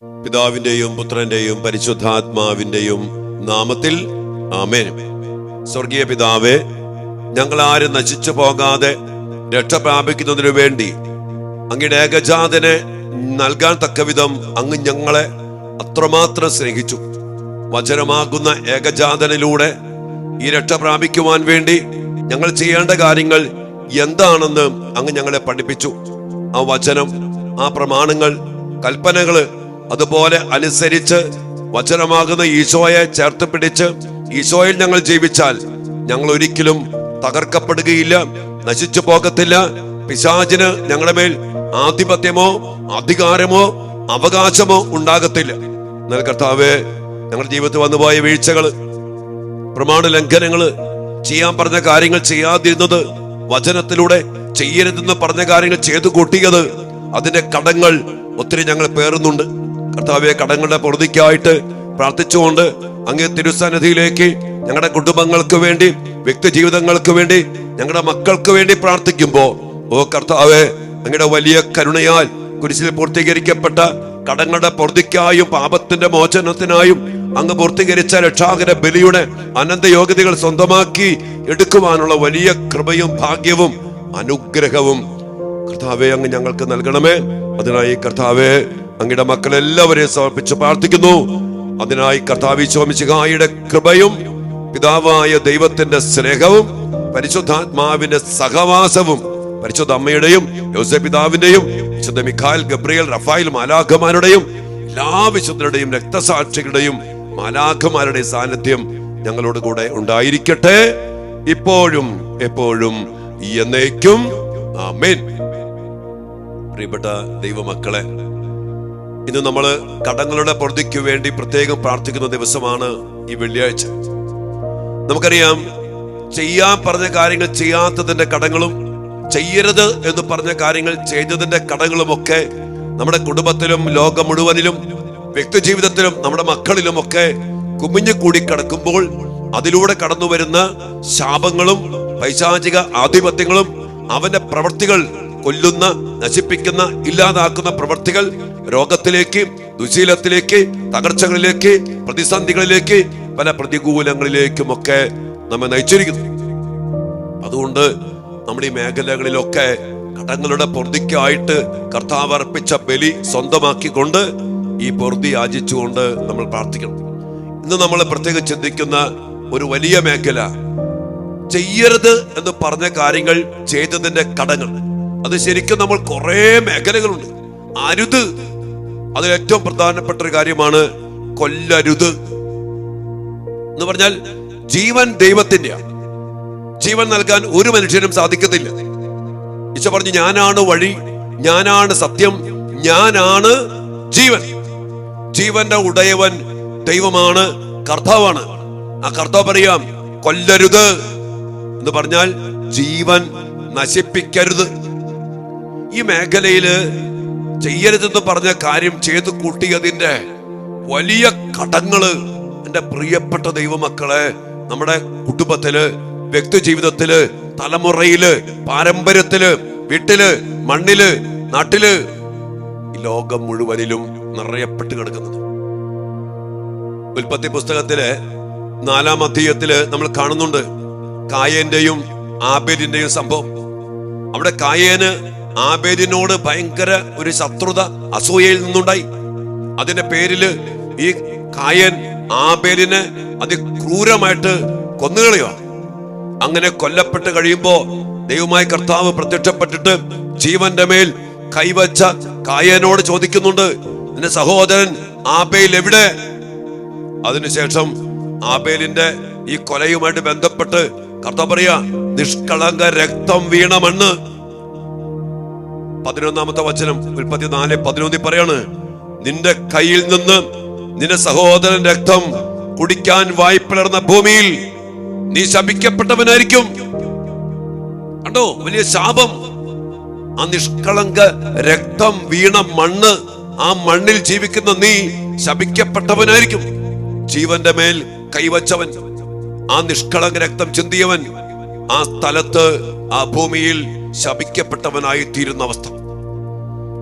പിതാവിന്റെയും പുത്രന്റെയും പരിശുദ്ധാത്മാവിന്റെയും നാമത്തിൽ ആമേൻ. സ്വർഗീയ പിതാവേ, ഞങ്ങൾ ആരും നശിച്ചു പോകാതെ രക്ഷ പ്രാപിക്കുന്നതിനു വേണ്ടി അങ്ങയുടെ ഏകജാതനെ നൽകാൻ തക്കവിധം അങ്ങ് ഞങ്ങളെ അത്രമാത്രം സ്നേഹിച്ചു. വചനമാകുന്ന ഏകജാതനിലൂടെ ഈ രക്ഷ പ്രാപിക്കുവാൻ വേണ്ടി ഞങ്ങൾ ചെയ്യേണ്ട കാര്യങ്ങൾ എന്താണെന്ന് അങ്ങ് ഞങ്ങളെ പഠിപ്പിച്ചു. ആ വചനം, ആ പ്രമാണങ്ങൾ, കൽപ്പനകള് അതുപോലെ അനുസരിച്ച് വചനമാകുന്ന ഈശോയെ ചേർത്ത് പിടിച്ച് ഈശോയിൽ ഞങ്ങൾ ജീവിച്ചാൽ ഞങ്ങൾ ഒരിക്കലും തകർക്കപ്പെടുകയില്ല, നശിച്ചു പോകത്തില്ല. പിശാചിന് ഞങ്ങളുടെ മേൽ ആധിപത്യമോ അധികാരമോ അവകാശമോ ഉണ്ടാകത്തില്ല. എന്നാൽ കർത്താവേ, ഞങ്ങളുടെ ജീവിതത്തിൽ വന്നുപോയ വീഴ്ചകള്, പ്രമാണ ലംഘനങ്ങള്, ചെയ്യാൻ പറഞ്ഞ കാര്യങ്ങൾ ചെയ്യാതിരുന്നത്, വചനത്തിലൂടെ ചെയ്യരുതെന്ന് പറഞ്ഞ കാര്യങ്ങൾ ചെയ്തു കൂട്ടിയത്, അതിന്റെ കടങ്ങൾ ഒത്തിരി ഞങ്ങൾ പേറുന്നുണ്ട്. കർത്താവെ, കടങ്ങളുടെ പൊറുതിക്കായിട്ട് പ്രാർത്ഥിച്ചുകൊണ്ട് അങ്ങേ തിരുസന്നിധിയിലേക്ക് ഞങ്ങളുടെ കുടുംബങ്ങൾക്ക് വേണ്ടി, വ്യക്തി ജീവിതങ്ങൾക്ക് വേണ്ടി, ഞങ്ങളുടെ മക്കൾക്ക് വേണ്ടി പ്രാർത്ഥിക്കുമ്പോ, ഓ കർത്താവെ, അങ്ങയുടെ വലിയ കരുണയാൽ കുരിശിൽ പൂർത്തീകരിക്കപ്പെട്ട കടങ്ങളുടെ പൊറുതിക്കായും പാപത്തിന്റെ മോചനത്തിനായും അങ്ങ് പൂർത്തീകരിച്ച രക്ഷാകര ബലിയുടെ അനന്ത യോഗ്യതകൾ സ്വന്തമാക്കി എടുക്കുവാനുള്ള വലിയ കൃപയും ഭാഗ്യവും അനുഗ്രഹവും കർത്താവെ അങ്ങ് ഞങ്ങൾക്ക് നൽകണമേ. അതിനായി കർത്താവെ, അങ്ങയുടെ മക്കളെല്ലാവരെയും സമർപ്പിച്ച് പ്രാർത്ഥിക്കുന്നു. അതിനായി കർത്താവ് ഈശോ മിശിഹായുടെ കൃപയും പിതാവായ ദൈവത്തിന്റെ സ്നേഹവും പരിശുദ്ധാത്മാവിന്റെ സഹവാസവും പരിശുദ്ധ അമ്മയുടെയും യോസേപ്പ് പിതാവിന്റെയും വിശുദ്ധ മിഖായേൽ, ഗബ്രിയേൽ, റഫായേൽ മാലാഖമാരുടെയും എല്ലാ വിശുദ്ധരുടെയും രക്തസാക്ഷികളുടെയും മാലാഖമാരുടെ സാന്നിധ്യം ഞങ്ങളോട് കൂടെ ഉണ്ടായിരിക്കട്ടെ, ഇപ്പോഴും എപ്പോഴും എന്നേക്കും. ആമേൻ. പ്രിയപ്പെട്ട ദൈവമക്കളെ, ഇന്ന് നമ്മള് കടങ്ങളുടെ പൊറുതിക്ക് വേണ്ടി പ്രത്യേകം പ്രാർത്ഥിക്കുന്ന ദിവസമാണ് ഈ വെള്ളിയാഴ്ച. നമുക്കറിയാം, ചെയ്യാൻ പറഞ്ഞ കാര്യങ്ങൾ ചെയ്യാത്തതിന്റെ കടങ്ങളും, ചെയ്യരുത് എന്ന് പറഞ്ഞ കാര്യങ്ങൾ ചെയ്തതിന്റെ കടങ്ങളുമൊക്കെ നമ്മുടെ കുടുംബത്തിലും ലോകം മുഴുവനിലും വ്യക്തി ജീവിതത്തിലും നമ്മുടെ മക്കളിലുമൊക്കെ കുമിഞ്ഞു കൂടി കിടക്കുമ്പോൾ അതിലൂടെ കടന്നു വരുന്ന ശാപങ്ങളും പൈശാചിക ആധിപത്യങ്ങളും അവന്റെ പ്രവൃത്തികൾ, കൊല്ലുന്ന, നശിപ്പിക്കുന്ന, ഇല്ലാതാക്കുന്ന പ്രവൃത്തികൾ രോഗത്തിലേക്ക്, ദുശീലത്തിലേക്ക്, തകർച്ചകളിലേക്ക്, പ്രതിസന്ധികളിലേക്ക്, പല പ്രതികൂലങ്ങളിലേക്കുമൊക്കെ നമ്മെ നയിച്ചിരിക്കുന്നു. അതുകൊണ്ട് നമ്മുടെ ഈ മേഖലകളിലൊക്കെ കടങ്ങളുടെ പൊറുതിക്കായിട്ട് കർത്താവ് അർപ്പിച്ച ബലി സ്വന്തമാക്കിക്കൊണ്ട് ഈ പൊറുതി യാചിച്ചുകൊണ്ട് നമ്മൾ പ്രാർത്ഥിക്കണം. ഇന്ന് നമ്മൾ പ്രത്യേകം ചിന്തിക്കുന്ന ഒരു വലിയ മേഖല, ചെയ്യരുത് എന്ന് പറഞ്ഞ കാര്യങ്ങൾ ചെയ്തതിന്റെ കടങ്ങൾ. അത് ശരിക്കും നമ്മൾ കുറെ മേഖലകളുണ്ട്. അരുത്, അതിൽ ഏറ്റവും പ്രധാനപ്പെട്ട ഒരു കാര്യമാണ് കൊല്ലരുത് എന്ന് പറഞ്ഞാൽ ജീവൻ ദൈവത്തിന്റെ. ജീവൻ നൽകാൻ ഒരു മനുഷ്യനും സാധിക്കത്തില്ല. ഈശോ പറഞ്ഞു, ഞാനാണ് വഴി, ഞാനാണ് സത്യം, ഞാനാണ് ജീവൻ. ജീവന്റെ ഉടയവൻ ദൈവമാണ്, കർത്താവാണ്. ആ കർത്താവ് പറയാം, കൊല്ലരുത് എന്ന് പറഞ്ഞാൽ ജീവൻ നശിപ്പിക്കരുത്. ഈ മേഖലയില് ചെയ്യരുതെന്ന് പറഞ്ഞ കാര്യം ചെയ്തു കൂട്ടിയതിന്റെ വലിയ കടങ്ങള് എന്റെ പ്രിയപ്പെട്ട ദൈവമക്കളെ നമ്മുടെ കുടുംബത്തില്, വ്യക്തി ജീവിതത്തില്, തലമുറയില്, പാരമ്പര്യത്തില്, വീട്ടില്, മണ്ണില്, നാട്ടില്, ലോകം മുഴുവനിലും നിറയപ്പെട്ട് കിടക്കുന്നത്. ഉൽപ്പത്തി പുസ്തകത്തിലെ 4-ാം അധ്യായത്തില് നമ്മൾ കാണുന്നുണ്ട് കായേന്റെയും ആബേലിന്റെയും സംഭവം. അവിടെ കായേന് ആബേലിനോട് ഭയങ്കര ഒരു ശത്രുത, അസൂയയിൽ നിന്നുണ്ടായി. അതിന്റെ പേരില് ഈ കായൻ ആബേലിനെ അതിക്രൂരമായിട്ട് കൊന്നുകളയുക. അങ്ങനെ കൊല്ലപ്പെട്ട് കഴിയുമ്പോ ദൈവമായ കർത്താവ് പ്രത്യക്ഷപ്പെട്ടിട്ട് ജീവന്റെ മേൽ കൈവച്ച കായനോട് ചോദിക്കുന്നുണ്ട്, നിന്റെ സഹോദരൻ ആബേൽ എവിടെ? അതിനുശേഷം ആബേലിന്റെ ഈ കൊലയുമായിട്ട് ബന്ധപ്പെട്ട് കർത്താവ് പറയാ, നിഷ്കളങ്ക രക്തം വീണ മണ്ണ്. 11-ാമത്തെ വചനം ഉൽപ്പത്തി 4:11 പറയാണ്, നിന്റെ കയ്യിൽ നിന്ന് നിന്റെ സഹോദരൻ രക്തം കുടിക്കാൻ വായ്പിളർന്ന ഭൂമിയിൽ നീ ശപിക്കപ്പെട്ടവനായിരിക്കും. കണ്ടോ, വലിയ ശാപം. ആ നിഷ്കളങ്ക രക്തം വീണ മണ്ണ്, ആ മണ്ണിൽ ജീവിക്കുന്ന നീ ശപിക്കപ്പെട്ടവനായിരിക്കും. ജീവന്റെ മേൽ കൈവച്ചവൻ, ആ നിഷ്കളങ്ക രക്തം ചിന്തിയവൻ ആ സ്ഥലത്ത്, ആ ഭൂമിയിൽ ശപിക്കപ്പെട്ടവനായി തീരുന്ന അവസ്ഥ.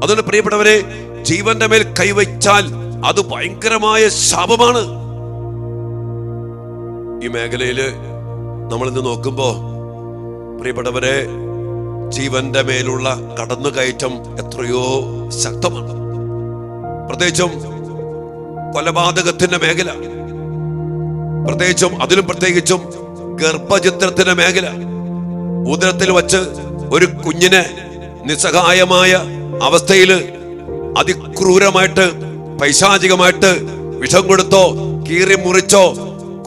അതുകൊണ്ട് പ്രിയപ്പെട്ടവരെ, ജീവന്റെ മേൽ കൈവച്ചാൽ അത് ഭയങ്കരമായ ശാപമാണ്. ഈ മേഖലയില് നമ്മൾ ഇന്ന് നോക്കുമ്പോ പ്രിയപ്പെട്ടവരെ, ജീവന്റെ മേലുള്ള കടന്നുകയറ്റം എത്രയോ ശക്തമാണ്. പ്രത്യേകിച്ചും കൊലപാതകത്തിന്റെ മേഖല, പ്രത്യേകിച്ചും ഗർഭചിത്രത്തിന്റെ മേഖല. ഉദരത്തിൽ വച്ച് ഒരു കുഞ്ഞിനെ നിസ്സഹായമായ അവസ്ഥയില് അതിക്രൂരമായിട്ട് പൈശാചികമായിട്ട് വിഷം കൊടുത്തോ കീറി മുറിച്ചോ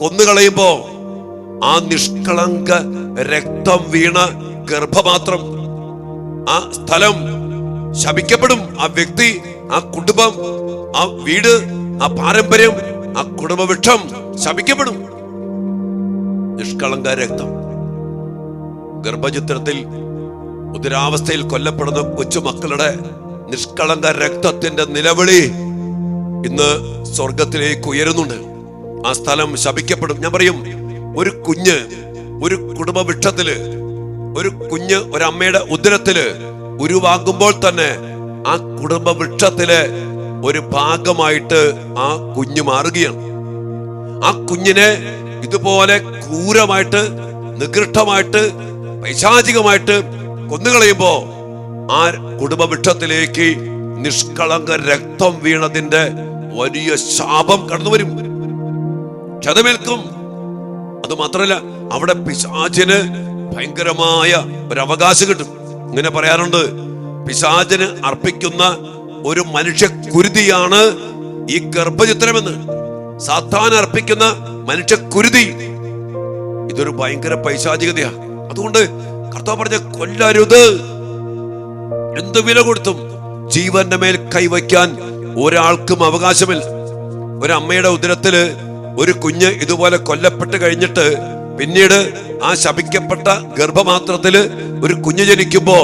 കൊന്നുകളയുമ്പോ ആ നിഷ്കളങ്ക രക്തം വീണ ഗർഭപാത്രം, ആ സ്ഥലം ശപിക്കപ്പെടും. ആ വ്യക്തി, ആ കുടുംബം, ആ വീട്, ആ പാരമ്പര്യം, ആ കുടുംബവൃക്ഷം ശപിക്കപ്പെടും. നിഷ്കളങ്ക രക്തം. ഗർഭചിത്രത്തിൽ ഉദരാവസ്ഥയിൽ കൊല്ലപ്പെടുന്ന കൊച്ചുമക്കളുടെ നിഷ്കളങ്ക രക്തത്തിന്റെ നിലവിളി ഇന്ന് സ്വർഗത്തിലേക്ക് ഉയരുന്നുണ്ട്. ആ സ്ഥലം ശപിക്കപ്പെടും. ഞാൻ പറയും, ഒരു കുഞ്ഞ് ഒരു കുടുംബവൃക്ഷത്തില്, ഒരു കുഞ്ഞ് ഒരമ്മയുടെ ഉദരത്തില് ഉരുവാകുമ്പോൾ തന്നെ ആ കുടുംബവൃക്ഷത്തിലെ ഒരു ഭാഗമായിട്ട് ആ കുഞ്ഞ് മാറുകയാണ്. ആ കുഞ്ഞിനെ ഇതുപോലെ ക്രൂരമായിട്ട്, നികൃഷ്ടമായിട്ട്, പൈശാചികമായിട്ട് കൊന്നുകളയുമ്പോ ആ കുടുംബവൃക്ഷത്തിലേക്ക് നിഷ്കളങ്ക രക്തം വീണതിന്റെ വലിയ ശാപം കടന്നു വരും, ക്ഷതമേൽക്കും. അത് മാത്രമല്ല, അവിടെ പിശാചിന് ഭയങ്കരമായ ഒരു അവകാശം കിട്ടും. ഇങ്ങനെ പറയാറുണ്ട്, പിശാചിന് അർപ്പിക്കുന്ന ഒരു മനുഷ്യ കുരുതിയാണ് ഈ ഗർഭചിത്രമെന്ന്. സാത്താൻ അർപ്പിക്കുന്ന മനുഷ്യ കുരുതി ഇതൊരു ഭയങ്കര പൈശാചികതയാ. അതുകൊണ്ട് കർത്താവ് പറഞ്ഞ കൊല്ലരുത്. എന്ത് വില കൊടുത്തും ജീവന്റെ മേൽ കൈവയ്ക്കാൻ ഒരാൾക്കും അവകാശമില്ല. ഒരമ്മയുടെ ഉദരത്തില് ഒരു കുഞ്ഞ് ഇതുപോലെ കൊല്ലപ്പെട്ട് കഴിഞ്ഞിട്ട് പിന്നീട് ആ ശപിക്കപ്പെട്ട ഗർഭപാത്രത്തില് ഒരു കുഞ്ഞ് ജനിക്കുമ്പോ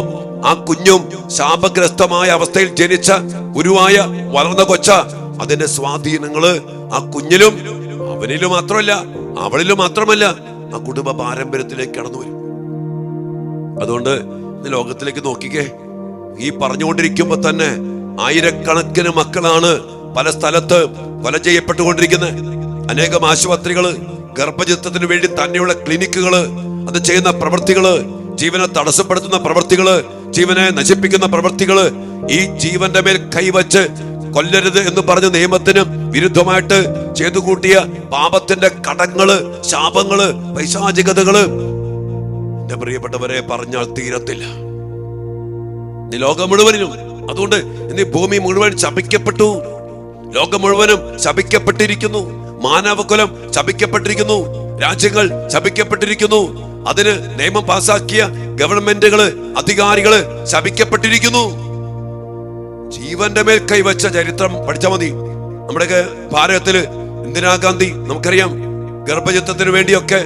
ആ കുഞ്ഞും ശാപഗ്രസ്തമായ അവസ്ഥയിൽ ജനിച്ച ഉരുവായ വളർന്ന കൊച്ച, അതിന്റെ സ്വാധീനങ്ങള് ആ കുഞ്ഞിലും അവനിലും മാത്രമല്ല, അവളിലും മാത്രമല്ല, ആ കുടുംബ പാരമ്പര്യത്തിലേക്ക് കടന്നു വരും. അതുകൊണ്ട് ലോകത്തിലേക്ക് നോക്കിക്കേ, ഈ പറഞ്ഞുകൊണ്ടിരിക്കുമ്പോ തന്നെ ആയിരക്കണക്കിന് മക്കളാണ് പല സ്ഥലത്ത് കൊല ചെയ്യപ്പെട്ടുകൊണ്ടിരിക്കുന്നത്. അനേകം ആശുപത്രികള്, ഗർഭചിത്രത്തിന് വേണ്ടി തന്നെയുള്ള ക്ലിനിക്കുകള്, അത് ചെയ്യുന്ന പ്രവൃത്തികള്, ജീവനെ തടസ്സപ്പെടുത്തുന്ന പ്രവൃത്തികള്, ജീവനെ നശിപ്പിക്കുന്ന പ്രവൃത്തികള്, ഈ ജീവന്റെ മേൽ കൈവച്ച് കൊല്ലരുത് എന്ന് പറഞ്ഞ നിയമത്തിന് വിരുദ്ധമായിട്ട് ചെയ്തു കൂട്ടിയ പാപത്തിന്റെ കടങ്ങള്, ശാപങ്ങള്, പൈശാചികതകള്, എന്റെ പ്രിയപ്പെട്ടവരെ, പറഞ്ഞാൽ തീരത്തില്ല. ഈ ലോകം മുഴുവനും. അതുകൊണ്ട് ഇന്ന് ഭൂമി മുഴുവൻ ശപിക്കപ്പെട്ടു. ലോകം മുഴുവനും ശപിക്കപ്പെട്ടിരിക്കുന്നു. മാനവകുലം ശപിക്കപ്പെട്ടിരിക്കുന്നു. രാജ്യങ്ങൾ ശപിക്കപ്പെട്ടിരിക്കുന്നു. അതിന് നിയമം പാസാക്കിയ ഗവൺമെന്റുകള്, അധികാരികള് ശപിക്കപ്പെട്ടിരിക്കുന്നു. ജീവന്റെ മേൽ കൈവച്ച ചരിത്രം പഠിച്ചാൽ മതി. നമ്മുടെയൊക്കെ ഭാരതത്തില് ഇന്ദിരാഗാന്ധി നമുക്കറിയാം, ഗർഭചിത്രത്തിന് വേണ്ടിയൊക്കെ,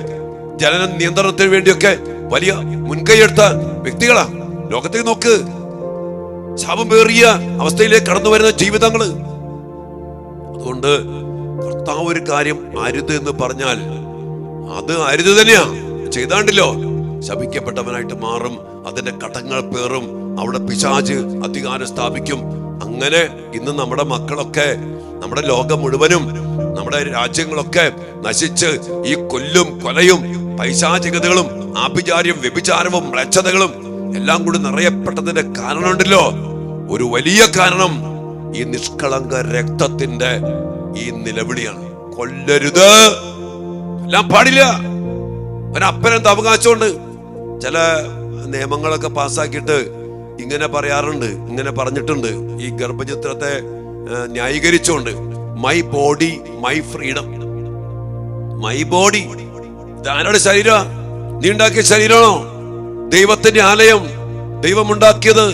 ജനന നിയന്ത്രണത്തിന് വേണ്ടിയൊക്കെ വലിയ മുൻകൈയെടുത്ത വ്യക്തികളാ. ലോകത്തേക്ക് നോക്ക്, ശാപം പേറിയ അവസ്ഥയിലേക്ക് കടന്നു വരുന്ന ജീവിതങ്ങള്. അതുകൊണ്ട് കർത്താവ് ഒരു കാര്യം അരുത് എന്ന് പറഞ്ഞാൽ അത് അരുത് തന്നെയാ. ചെയ്താണ്ടില്ലോ ശപിക്കപ്പെട്ടവനായിട്ട് മാറും, അതിന്റെ കടങ്ങൾ പേറും, അവിടെ പിശാച് അധികാരം സ്ഥാപിക്കും. അങ്ങനെ ഇന്ന് നമ്മുടെ മക്കളൊക്കെ, നമ്മുടെ ലോകം മുഴുവനും, നമ്മുടെ രാജ്യങ്ങളൊക്കെ നശിച്ച് ഈ കൊല്ലും കൊലയും പൈശാചികതകളും ആഭിചാര്യം, വ്യഭിചാരവും, മ്ലേച്ഛതകളും എല്ലാം കൂടി നിറയപ്പെട്ടതിന്റെ കാരണമുണ്ടല്ലോ. ഒരു വലിയ കാരണം ഈ നിഷ്കളങ്ക രക്തത്തിന്റെ ഈ നിലവിളിയാണ്. കൊല്ലരുത്, എല്ലാം പാടില്ല. ഒരപ്പനെന്ത് അവകാശമുണ്ട്? ചില നിയമങ്ങളൊക്കെ പാസ്സാക്കിയിട്ട് ഇങ്ങനെ പറയാറുണ്ട്, ഇങ്ങനെ പറഞ്ഞിട്ടുണ്ട്, ഈ ഗർഭചിത്രത്തെ ന്യായീകരിച്ചുകൊണ്ട്, my body my freedom. My body, ഇതാരുടെ ശരീര? നീ ഉണ്ടാക്കിയ ശരീരമാണോ? ദൈവത്തിന്റെ ആലയം, ദൈവം ഉണ്ടാക്കിയത്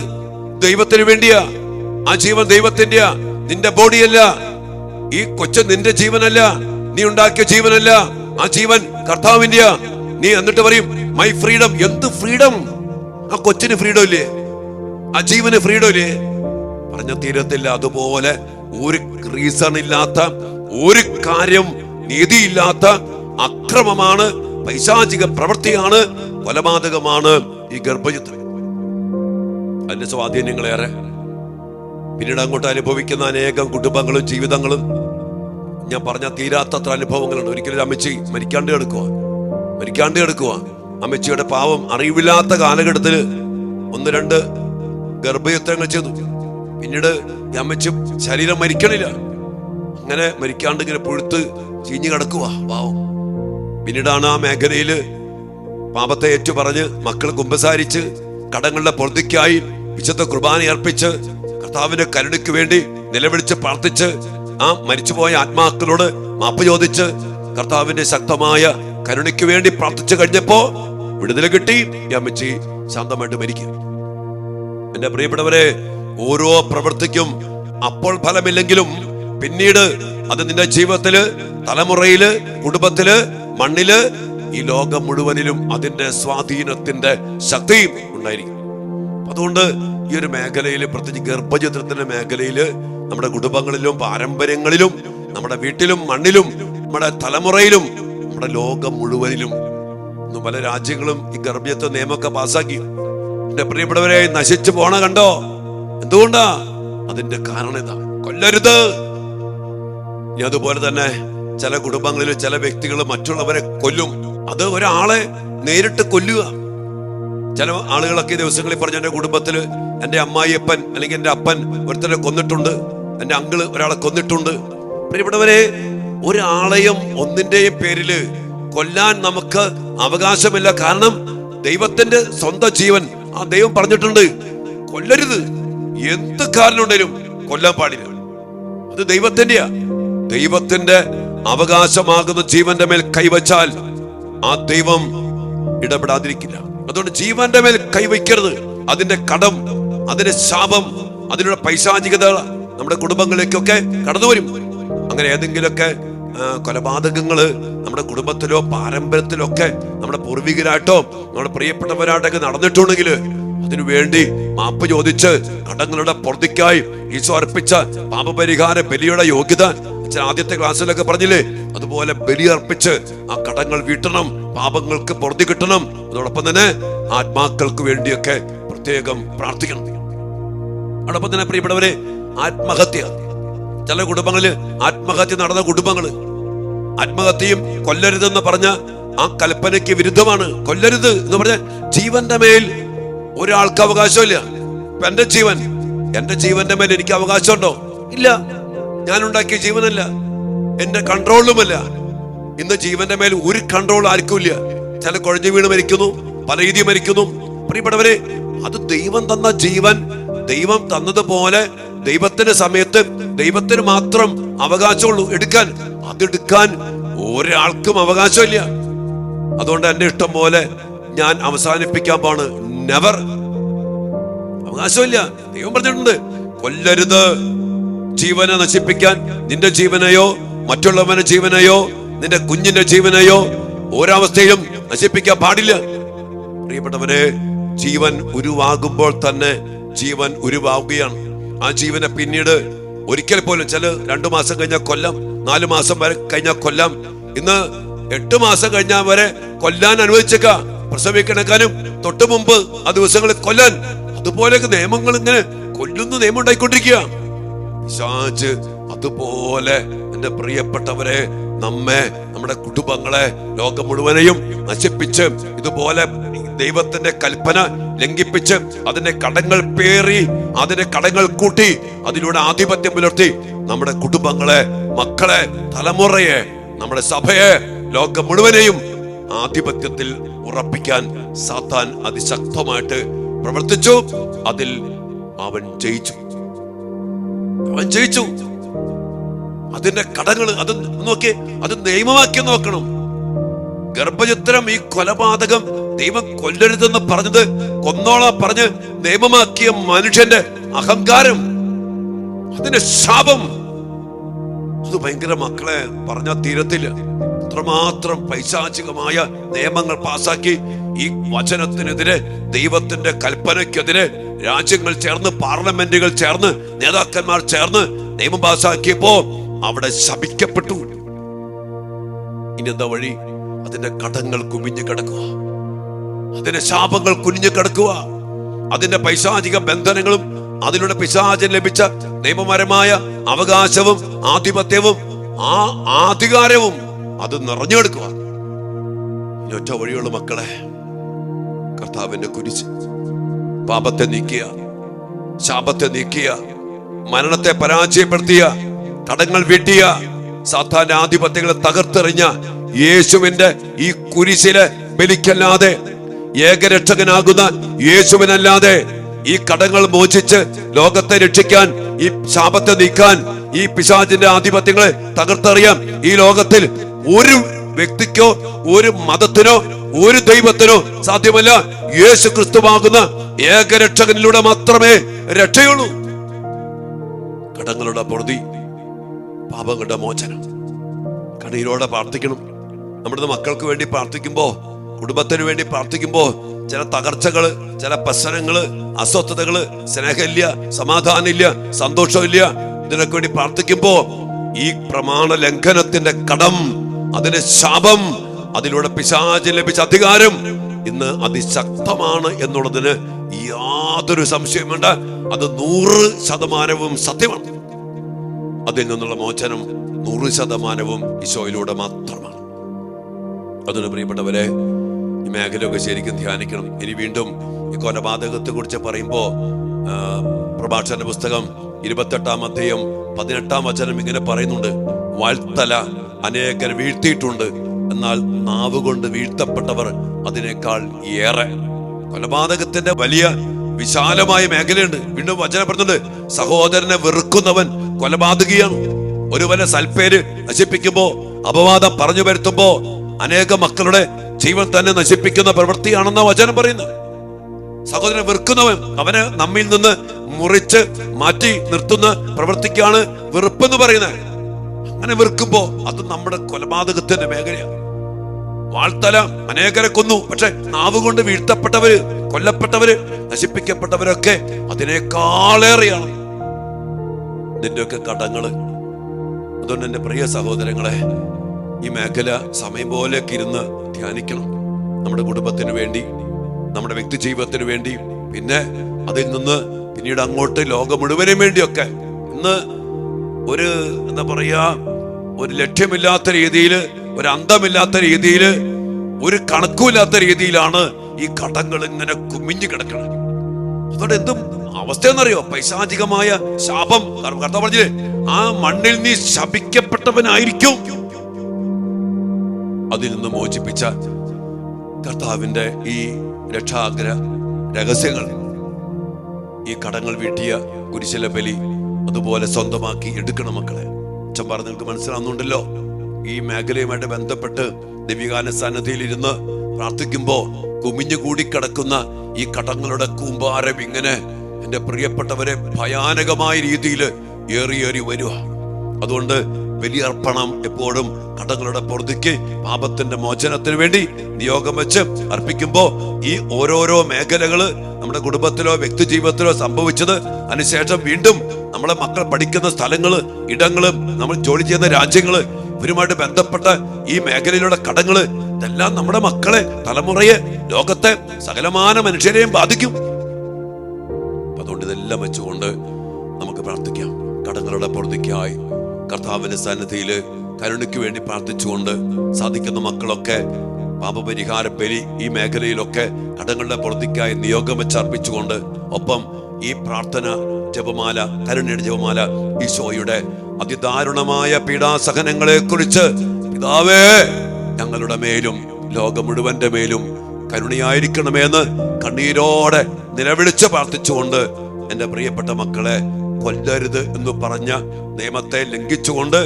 ദൈവത്തിന് വേണ്ടിയാ. ആ ജീവൻ ദൈവത്തിന്റെയാ, നിന്റെ ബോഡിയല്ല. ഈ കൊച്ചു നിന്റെ ജീവനല്ല, നീ ഉണ്ടാക്കിയ ജീവനല്ല. ആ ജീവൻ കർത്താവിന്റെയാ. നീ എന്നിട്ട് പറയും മൈ ഫ്രീഡം. എന്ത് ഫ്രീഡം? ആ കൊച്ചിന് ഫ്രീഡം ഇല്ലേ? ആ ജീവന് ഫ്രീഡം ഇല്ലേ? പറഞ്ഞ തീരത്തില്ല. അതുപോലെ ഒരു റീസൺ ഇല്ലാത്ത, ഒരു കാര്യം, നീതിയില്ലാത്ത അക്രമമാണ്, പൈശാചിക പ്രവൃത്തിയാണ്, കൊലപാതകമാണ് ഈ ഗർഭചിത്രം. അതിന്റെ സ്വാധീനങ്ങളേറെ. പിന്നീട് അങ്ങോട്ട് അനുഭവിക്കുന്ന അനേകം കുടുംബങ്ങളും ജീവിതങ്ങളും ഞാൻ പറഞ്ഞ തീരാത്തത്ര അനുഭവങ്ങളുണ്ട്. ഒരിക്കലും അമ്മച്ചി മരിക്കാണ്ട് കിടക്കുക. അമ്മച്ചിയുടെ പാവം അറിവില്ലാത്ത കാലഘട്ടത്തിൽ 1-2 ഗർഭയുദ്ധങ്ങൾ ചെയ്തു. പിന്നീട് ഈ അമ്മച്ചി ശരീരം മരിക്കണില്ല, അങ്ങനെ മരിക്കാണ്ട് ഇങ്ങനെ പുഴുത്ത് ചീഞ്ഞു കിടക്കുക പാവം. പിന്നീടാണ് ആ മേഖലയില് പാപത്തെ ഏറ്റുപറഞ്ഞ് മക്കൾ കുമ്പസാരിച്ച് കടങ്ങളുടെ പൊറുതിക്കായി വിശുദ്ധ കുർബാന അർപ്പിച്ച് കർത്താവിന്റെ കരുണയ്ക്ക് വേണ്ടി നിലവിളിച്ച് പ്രാർത്ഥിച്ച് ആ മരിച്ചുപോയ ആത്മാക്കളോട് മാപ്പ് ചോദിച്ച് കർത്താവിന്റെ ശക്തമായ കരുണയ്ക്ക് വേണ്ടി പ്രാർത്ഥിച്ചു കഴിഞ്ഞപ്പോ വിടുതല കിട്ടി. ഈ അമ്മച്ചി ശാന്തമായിട്ട് മരിക്കും. എന്റെ പ്രിയപ്പെട്ടവരെ, ഓരോ പ്രവൃത്തിക്കും അപ്പോൾ ഫലമില്ലെങ്കിലും പിന്നീട് അത് നിന്റെ ജീവിതത്തില്, തലമുറയില്, കുടുംബത്തില്, മണ്ണില്, ഈ ലോകം മുഴുവനിലും അതിന്റെ സ്വാധീനത്തിന്റെ ശക്തിയും ഉണ്ടായിരിക്കും. അതുകൊണ്ട് ഈ ഒരു മേഖലയിൽ, പ്രത്യേകിച്ച് ഗർഭചിത്രത്തിന്റെ മേഖലയിൽ, നമ്മുടെ കുടുംബങ്ങളിലും പാരമ്പര്യങ്ങളിലും നമ്മുടെ വീട്ടിലും മണ്ണിലും നമ്മുടെ തലമുറയിലും നമ്മുടെ ലോകം മുഴുവനിലും ഇന്ന് പല രാജ്യങ്ങളും ഈ ഗർഭചിത്ര നിയമമൊക്കെ പാസ്സാക്കി. എന്റെ പ്രിയപ്പെട്ടവരെ, നശിച്ചു പോണ കണ്ടോ? എന്തുകൊണ്ടാ? അതിന്റെ കാരണം ഇതാ, കൊല്ലരുത്. ഇനി അതുപോലെ തന്നെ ചില കുടുംബങ്ങളിൽ ചില വ്യക്തികൾ മറ്റുള്ളവരെ കൊല്ലും. അത് ഒരാളെ നേരിട്ട് കൊല്ലുക. ചില ആളുകളൊക്കെ ദിവസങ്ങളിൽ പറഞ്ഞു, എന്റെ കുടുംബത്തില് എന്റെ അമ്മായിയപ്പൻ അല്ലെങ്കിൽ എന്റെ അപ്പൻ ഒരുത്തരെ കൊന്നിട്ടുണ്ട്, എന്റെ അങ്കിള് ഒരാളെ കൊന്നിട്ടുണ്ട്. പ്രിയപ്പെട്ടവരെ, ഒരാളെയും ഒന്നിന്റെയും പേരില് കൊല്ലാൻ നമുക്ക് അവകാശമില്ല. കാരണം ദൈവത്തിന്റെ സ്വന്തം ജീവൻ, ആ ദൈവം പറഞ്ഞിട്ടുണ്ട് കൊല്ലരുത്. എന്ത് കാരണം ഉണ്ടെങ്കിലും കൊല്ലാൻ പാടില്ല. അത് ദൈവത്തിന്റെ അവകാശമാകുന്ന ജീവന്റെ മേൽ കൈവച്ചാൽ ആ ദൈവം ഇടപെടാതിരിക്കില്ല. അതുകൊണ്ട് ജീവന്റെ മേൽ കൈവയ്ക്കരുത്. അതിന്റെ കടം, അതിന്റെ ശാപം, അതിനുള്ള പൈശാചികത നമ്മുടെ കുടുംബങ്ങളിലേക്കൊക്കെ കടന്നു വരും. അങ്ങനെ ഏതെങ്കിലുമൊക്കെ കൊലപാതകങ്ങള് നമ്മുടെ കുടുംബത്തിലോ പാരമ്പര്യത്തിലോ ഒക്കെ നമ്മുടെ പൂർവികരായിട്ടോ നമ്മുടെ പ്രിയപ്പെട്ടവരായിട്ടൊക്കെ നടന്നിട്ടുണ്ടെങ്കിൽ അതിനു വേണ്ടി മാപ്പ് ചോദിച്ച് കടങ്ങളുടെ പൊറുതിക്കായി ഈശോ അർപ്പിച്ച പാപപരിഹാര ബലിയുടെ യോഗ്യത ആദ്യത്തെ ക്ലാസ്സിലൊക്കെ പറഞ്ഞില്ലേ, അതുപോലെ ബലി അർപ്പിച്ച് ആ കടങ്ങൾ വീട്ടണം, പാപങ്ങൾക്ക് പൊറുതി കിട്ടണം. അതോടൊപ്പം തന്നെ ആത്മാക്കൾക്ക് വേണ്ടിയൊക്കെ പ്രത്യേകം പ്രാർത്ഥിക്കണം. അതോടൊപ്പം തന്നെ പ്രിയപ്പെട്ടവരെ, ആത്മഹത്യ, ചില കുടുംബങ്ങളില് ആത്മഹത്യ നടന്ന കുടുംബങ്ങള്, ആത്മഹത്യയും കൊല്ലരുതെന്ന് പറഞ്ഞ ആ കൽപ്പനയ്ക്ക് വിരുദ്ധമാണ്. കൊല്ലരുത് എന്ന് പറഞ്ഞ ജീവന്റെ മേൽ ഒരാൾക്ക് അവകാശമില്ല. എന്റെ ജീവന്റെ മേൽ എനിക്ക് അവകാശമുണ്ടോ? ഇല്ല. ഞാൻ ഉണ്ടാക്കിയ ജീവനല്ല, എന്റെ കൺട്രോളുമല്ല. ഇന്ന് ജീവന്റെ മേൽ ഒരു കൺട്രോൾ ആർക്കും ഇല്ല. ചില കുഴഞ്ഞു വീണ് മരിക്കുന്നു, പല രീതി മരിക്കുന്നു. പ്രിയപ്പെട്ടവരെ, അത് ദൈവം തന്ന ജീവൻ ദൈവം തന്നതുപോലെ ദൈവത്തിന്റെ സമയത്ത് ദൈവത്തിന് മാത്രം അവകാശമുള്ളൂ എടുക്കാൻ. അതെടുക്കാൻ ഒരാൾക്കും അവകാശമില്ല. അതുകൊണ്ട് എന്റെ ഇഷ്ടം പോലെ ഞാൻ അവസാനിപ്പിക്കാൻ പാണ്. നെവർ, അവകാശമില്ല. ദൈവം പറഞ്ഞിട്ടുണ്ട് കൊല്ലരുത്. ജീവനെ നശിപ്പിക്കാൻ, നിന്റെ ജീവനെയോ മറ്റുള്ളവന്റെ ജീവനെയോ നിന്റെ കുഞ്ഞിന്റെ ജീവനെയോ ഒരവസ്ഥയിലും നശിപ്പിക്കാൻ പാടില്ല. പ്രിയപ്പെട്ടവരെ, ജീവൻ ഉരുവാകുമ്പോൾ തന്നെ ജീവൻ ഉരുവാകുകയാണ്. ആ ജീവനെ പിന്നീട് ഒരിക്കൽ പോലും, ചില 2 മാസം കഴിഞ്ഞാൽ കൊല്ലാം, 4 മാസം വരെ കഴിഞ്ഞാൽ കൊല്ലാം. ഇന്ന് 8 മാസം കഴിഞ്ഞാൽ വരെ കൊല്ലാൻ അനുവദിച്ചേക്ക. പ്രസവിക്കണക്കാനും തൊട്ടു മുമ്പ് ആ ദിവസങ്ങളിൽ കൊല്ലാൻ. അതുപോലെയൊക്കെ നിയമങ്ങൾ ഇങ്ങനെ കൊല്ലുന്ന നിയമം ഉണ്ടായിക്കൊണ്ടിരിക്കുക. പിശാച് അതുപോലെ എന്റെ പ്രിയപ്പെട്ടവരെ നമ്മെ, നമ്മുടെ കുടുംബങ്ങളെ, ലോകം മുഴുവനെയും നശിപ്പിച്ച് ഇതുപോലെ ദൈവത്തിന്റെ കൽപ്പന ലംഘിപ്പിച്ച് അതിന്റെ കടങ്ങൾ പേറി, അതിന്റെ കടങ്ങൾ കൂട്ടി, അതിലൂടെ ആധിപത്യം പുലർത്തി നമ്മുടെ കുടുംബങ്ങളെ, മക്കളെ, തലമുറയെ, നമ്മുടെ സഭയെ, ലോകം മുഴുവനെയും ആധിപത്യത്തിൽ ഉറപ്പിക്കാൻ സാത്താൻ അതിശക്തമായിട്ട് പ്രവർത്തിച്ചു. അതിൽ അവൻ ജയിച്ചു. അതിന്റെ കടങ്ങൾ അത് നോക്കി, അത് നിയമമാക്കി നോക്കണം. ഗർഭചിത്രം, ഈ കൊലപാതകം ദൈവം കൊല്ലരുതെന്ന് പറഞ്ഞത്, കൊന്നോളാൻ പറഞ്ഞ് നിയമമാക്കിയ മനുഷ്യന്റെ അഹങ്കാരം, അതിന്റെ ശാപം, അത് ഭയങ്കര, മക്കളെ പറഞ്ഞാൽ തീരത്തില്ല. അത്രമാത്രം പൈശാചികമായ നിയമങ്ങൾ പാസാക്കി ഈ വചനത്തിനെതിരെ, ദൈവത്തിന്റെ കൽപ്പനയ്ക്കെതിരെ രാജ്യങ്ങൾ ചേർന്ന്, പാർലമെന്റുകൾ ചേർന്ന്, നേതാക്കന്മാർ ചേർന്ന് നിയമം പാസാക്കിയപ്പോ അവിടെ ശപിക്കപ്പെട്ടു. ഇനി എന്താ വഴി? അതിന്റെ കടങ്ങൾ കുമിഞ്ഞു കിടക്കുക, അതിന്റെ ശാപങ്ങൾ കുനിഞ്ഞു കിടക്കുക, അതിന്റെ പൈശാചിക ബന്ധനങ്ങളും അതിലൂടെ പിശാചിന് ലഭിച്ച നിയമപരമായ അവകാശവും ആധിപത്യവും ആ അധികാരവും അത് നിറഞ്ഞെടുക്കുക. ഇനി ഒറ്റ വഴിയുള്ള മക്കളെ, കർത്താവിന്റെ കുരിശ്. പാപത്തെ നീക്കിയ, ശാപത്തെ നീക്കിയ, മരണത്തെ പരാജയപ്പെടുത്തിയ, കടങ്ങൾ വീട്ടിയ, സാത്താന്റെ ആധിപത്യങ്ങളെ തകർത്തെറിഞ്ഞ യേശുവിന്റെ ഈ കുരിശിലെ ബലിക്കല്ലാതെ, ഏകരക്ഷകനാകുന്ന യേശുവിനല്ലാതെ ഈ കടങ്ങൾ മോചിച്ച് ലോകത്തെ രക്ഷിക്കാൻ, ഈ ശാപത്തെ നീക്കാൻ, ഈ പിശാചിന്റെ ആധിപത്യങ്ങളെ തകർത്തെറിയാൻ ഈ ലോകത്തിൽ ഒരു വ്യക്തിക്കോ ഒരു മതത്തിനോ ഒരു ദൈവത്തിനോ സാധ്യമല്ല. യേശു ക്രിസ്തുവാകുന്ന ഏകരക്ഷകനിലൂടെ മാത്രമേ രക്ഷയുള്ളൂ. കടങ്ങളുടെ പൊറുതി, പാപങ്ങളുടെ മോചനം. കണ്ണീരോടെ പ്രാർത്ഥിക്കണം. നമ്മുടെ മക്കൾക്ക് വേണ്ടി പ്രാർത്ഥിക്കുമ്പോ, കുടുംബത്തിന് വേണ്ടി പ്രാർത്ഥിക്കുമ്പോ ചില തകർച്ചകള്, ചില പ്രശ്നങ്ങള്, അസ്വസ്ഥതകള്, സ്നേഹമില്ല, സമാധാനമില്ല, സന്തോഷമില്ല, ഇതിനൊക്കെ വേണ്ടി പ്രാർത്ഥിക്കുമ്പോ ഈ പ്രമാണ ലംഘനത്തിന്റെ കടം, അതിന്റെ ശാപം, അതിലൂടെ പിശാചിന് ലഭിച്ച അധികാരം ഇന്ന് അതിശക്തമാണ് എന്നുള്ളതിന് യാതൊരു സംശയം വേണ്ട. അത് 100% സത്യമാണ്. അതിൽ നിന്നുള്ള മോചനം 100% ഈശോയിലൂടെ മാത്രമാണ്. അതിന് പ്രിയപ്പെട്ടവരെ, ഈ മേഖലയൊക്കെ ശരിക്കും ധ്യാനിക്കണം. ഇനി വീണ്ടും ഈ കൊലപാതകത്തെ കുറിച്ച് പറയുമ്പോ പ്രഭാഷണ പുസ്തകം 28-ാം അധ്യായം 18-ാം വചനം ഇങ്ങനെ പറയുന്നുണ്ട്: വാൾത്തല അനേകർ വീഴ്ത്തിയിട്ടുണ്ട്, എന്നാൽ നാവ് കൊണ്ട് വീഴ്ത്തപ്പെട്ടവർ അതിനേക്കാൾ ഏറെ. കൊലപാതകത്തിന്റെ വലിയ വിശാലമായ മേഖലയുണ്ട്. വീണ്ടും വചനം പറയുന്നുണ്ട്: സഹോദരനെ വെറുക്കുന്നവൻ കൊലപാതകിയാണ്. ഒരുവനെ സൽപ്പേര് നശിപ്പിക്കുമ്പോ, അപവാദം പറഞ്ഞു വരുത്തുമ്പോ അനേക മക്കളുടെ ജീവൻ തന്നെ നശിപ്പിക്കുന്ന പ്രവൃത്തിയാണെന്ന വചനം പറയുന്നത്. സഹോദരനെ വെറുക്കുന്നവൻ, അവനെ നമ്മിൽ നിന്ന് മുറിച്ച് മാറ്റി നിർത്തുന്ന പ്രവൃത്തിക്കാണ് വെറുപ്പെന്ന് പറയുന്നത്. അങ്ങനെ വെറുക്കുമ്പോ അത് നമ്മുടെ കൊലപാതകത്തിന്റെ മേഖലയാണ്. വാൾത്തല അനേകരെ കൊന്നു, പക്ഷെ നാവ് കൊണ്ട് വീഴ്ത്തപ്പെട്ടവര്, കൊല്ലപ്പെട്ടവര്, നശിപ്പിക്കപ്പെട്ടവരൊക്കെ അതിനേക്കാളേറെയാണ്. ഇതിന്റെയൊക്കെ കടങ്ങള്. അതുകൊണ്ട് എന്റെ പ്രിയ സഹോദരങ്ങളെ, ഈ മേഖല സമയം പോലെയൊക്കെ ഇരുന്ന് ധ്യാനിക്കണം. നമ്മുടെ കുടുംബത്തിന് വേണ്ടി, നമ്മുടെ വ്യക്തി ജീവിതത്തിന് വേണ്ടി, പിന്നെ അതിൽ നിന്ന് പിന്നീട് അങ്ങോട്ട് ലോകം മുഴുവനും വേണ്ടിയൊക്കെ. ഇന്ന് ഒരു എന്താ പറയാ, ഒരു ലക്ഷ്യമില്ലാത്ത രീതിയിൽ, ഒരു അന്തമില്ലാത്ത രീതിയിൽ, ഒരു കണക്കുമില്ലാത്ത രീതിയിലാണ് ഈ കടങ്ങൾ ഇങ്ങനെ കുമിഞ്ഞു കിടക്കണം. അതുകൊണ്ട് എന്തും അവസ്ഥയെന്നറിയോ? പൈശാചികമായ ശാപം. കർത്താവ് പറഞ്ഞില്ലേ, ആ മണ്ണിൽ നീ ശപിക്കപ്പെട്ടവനായിരിക്കും. അതിൽ നിന്ന് മോചിപ്പിച്ച കർത്താവിന്റെ ഈ രക്ഷാഗ്ര രഹസ്യങ്ങൾ, ഈ കടങ്ങൾ വീട്ടിയ കുരിശിലെ ബലി അതുപോലെ സ്വന്തമാക്കി എടുക്കണം മക്കളെ. അച്ഛൻ പറഞ്ഞ് നിങ്ങൾക്ക് മനസ്സിലാവുന്നുണ്ടല്ലോ. ഈ മേഖലയുമായിട്ട് ബന്ധപ്പെട്ട് ദിവ്യകാന സന്നിധിയിൽ ഇരുന്ന് പ്രാർത്ഥിക്കുമ്പോ കുമിഞ്ഞു കൂടിക്കിടക്കുന്ന ഈ കടങ്ങളുടെ കൂമ്പാരം ഇങ്ങനെ എന്റെ പ്രിയപ്പെട്ടവരെ ഭയാനകമായ രീതിയിൽ ഏറി വരിക. അതുകൊണ്ട് വലിയ അർപ്പണം എപ്പോഴും കടങ്ങളുടെ പൊറുതിക്ക്, പാപത്തിന്റെ മോചനത്തിന് വേണ്ടി നിയോഗം വെച്ച് അർപ്പിക്കുമ്പോ ഈ ഓരോരോ മേഖലകള് നമ്മുടെ കുടുംബത്തിലോ വ്യക്തി ജീവിതത്തിലോ സംഭവിച്ചത്, അതിനുശേഷം വീണ്ടും നമ്മളെ മക്കൾ പഠിക്കുന്ന സ്ഥലങ്ങള്, ഇടങ്ങള്, നമ്മൾ ജോലി ചെയ്യുന്ന രാജ്യങ്ങള്, ഇവരുമായിട്ട് ബന്ധപ്പെട്ട ഈ മേഖലയിലുള്ള കടങ്ങള്, ഇതെല്ലാം നമ്മുടെ മക്കളെ, തലമുറയെ, ലോകത്തെ സകലമാന മനുഷ്യരെയും ബാധിക്കും. അതുകൊണ്ട് ഇതെല്ലാം വെച്ചുകൊണ്ട് നമുക്ക് പ്രാർത്ഥിക്കാം. കടങ്ങളുടെ പൊറുതിക്കായി കർത്താവിന്റെ സന്നിധിയില് കരുണയ്ക്ക് വേണ്ടി പ്രാർത്ഥിച്ചുകൊണ്ട് സാധിക്കുന്ന മക്കളൊക്കെ പാപപരിഹാര ബലി ഈ മേഖലയിലൊക്കെ കടങ്ങളുടെ പൊറുതിക്കായി നിയോഗം വെച്ച് അർപ്പിച്ചുകൊണ്ട്, ഒപ്പം ഈ പ്രാർത്ഥന ജപമാല, കരുണയുടെ ജപമാല, ഈശോയുടെ അതിദാരുണമായ പീഡാസഹനങ്ങളെ കുറിച്ച് പിതാവേ ഞങ്ങളുടെ മേലും ലോകം മുഴുവന്റെ മേലും കരുണയായിരിക്കണമെന്ന് കണ്ണീരോടെ നിലവിളിച്ച് പ്രാർത്ഥിച്ചുകൊണ്ട്, എന്റെ പ്രിയപ്പെട്ട മക്കളെ കൊല്ലരുത് എന്ന് പറഞ്ഞ നിയമത്തെ ലംഘിച്ചുകൊണ്ട്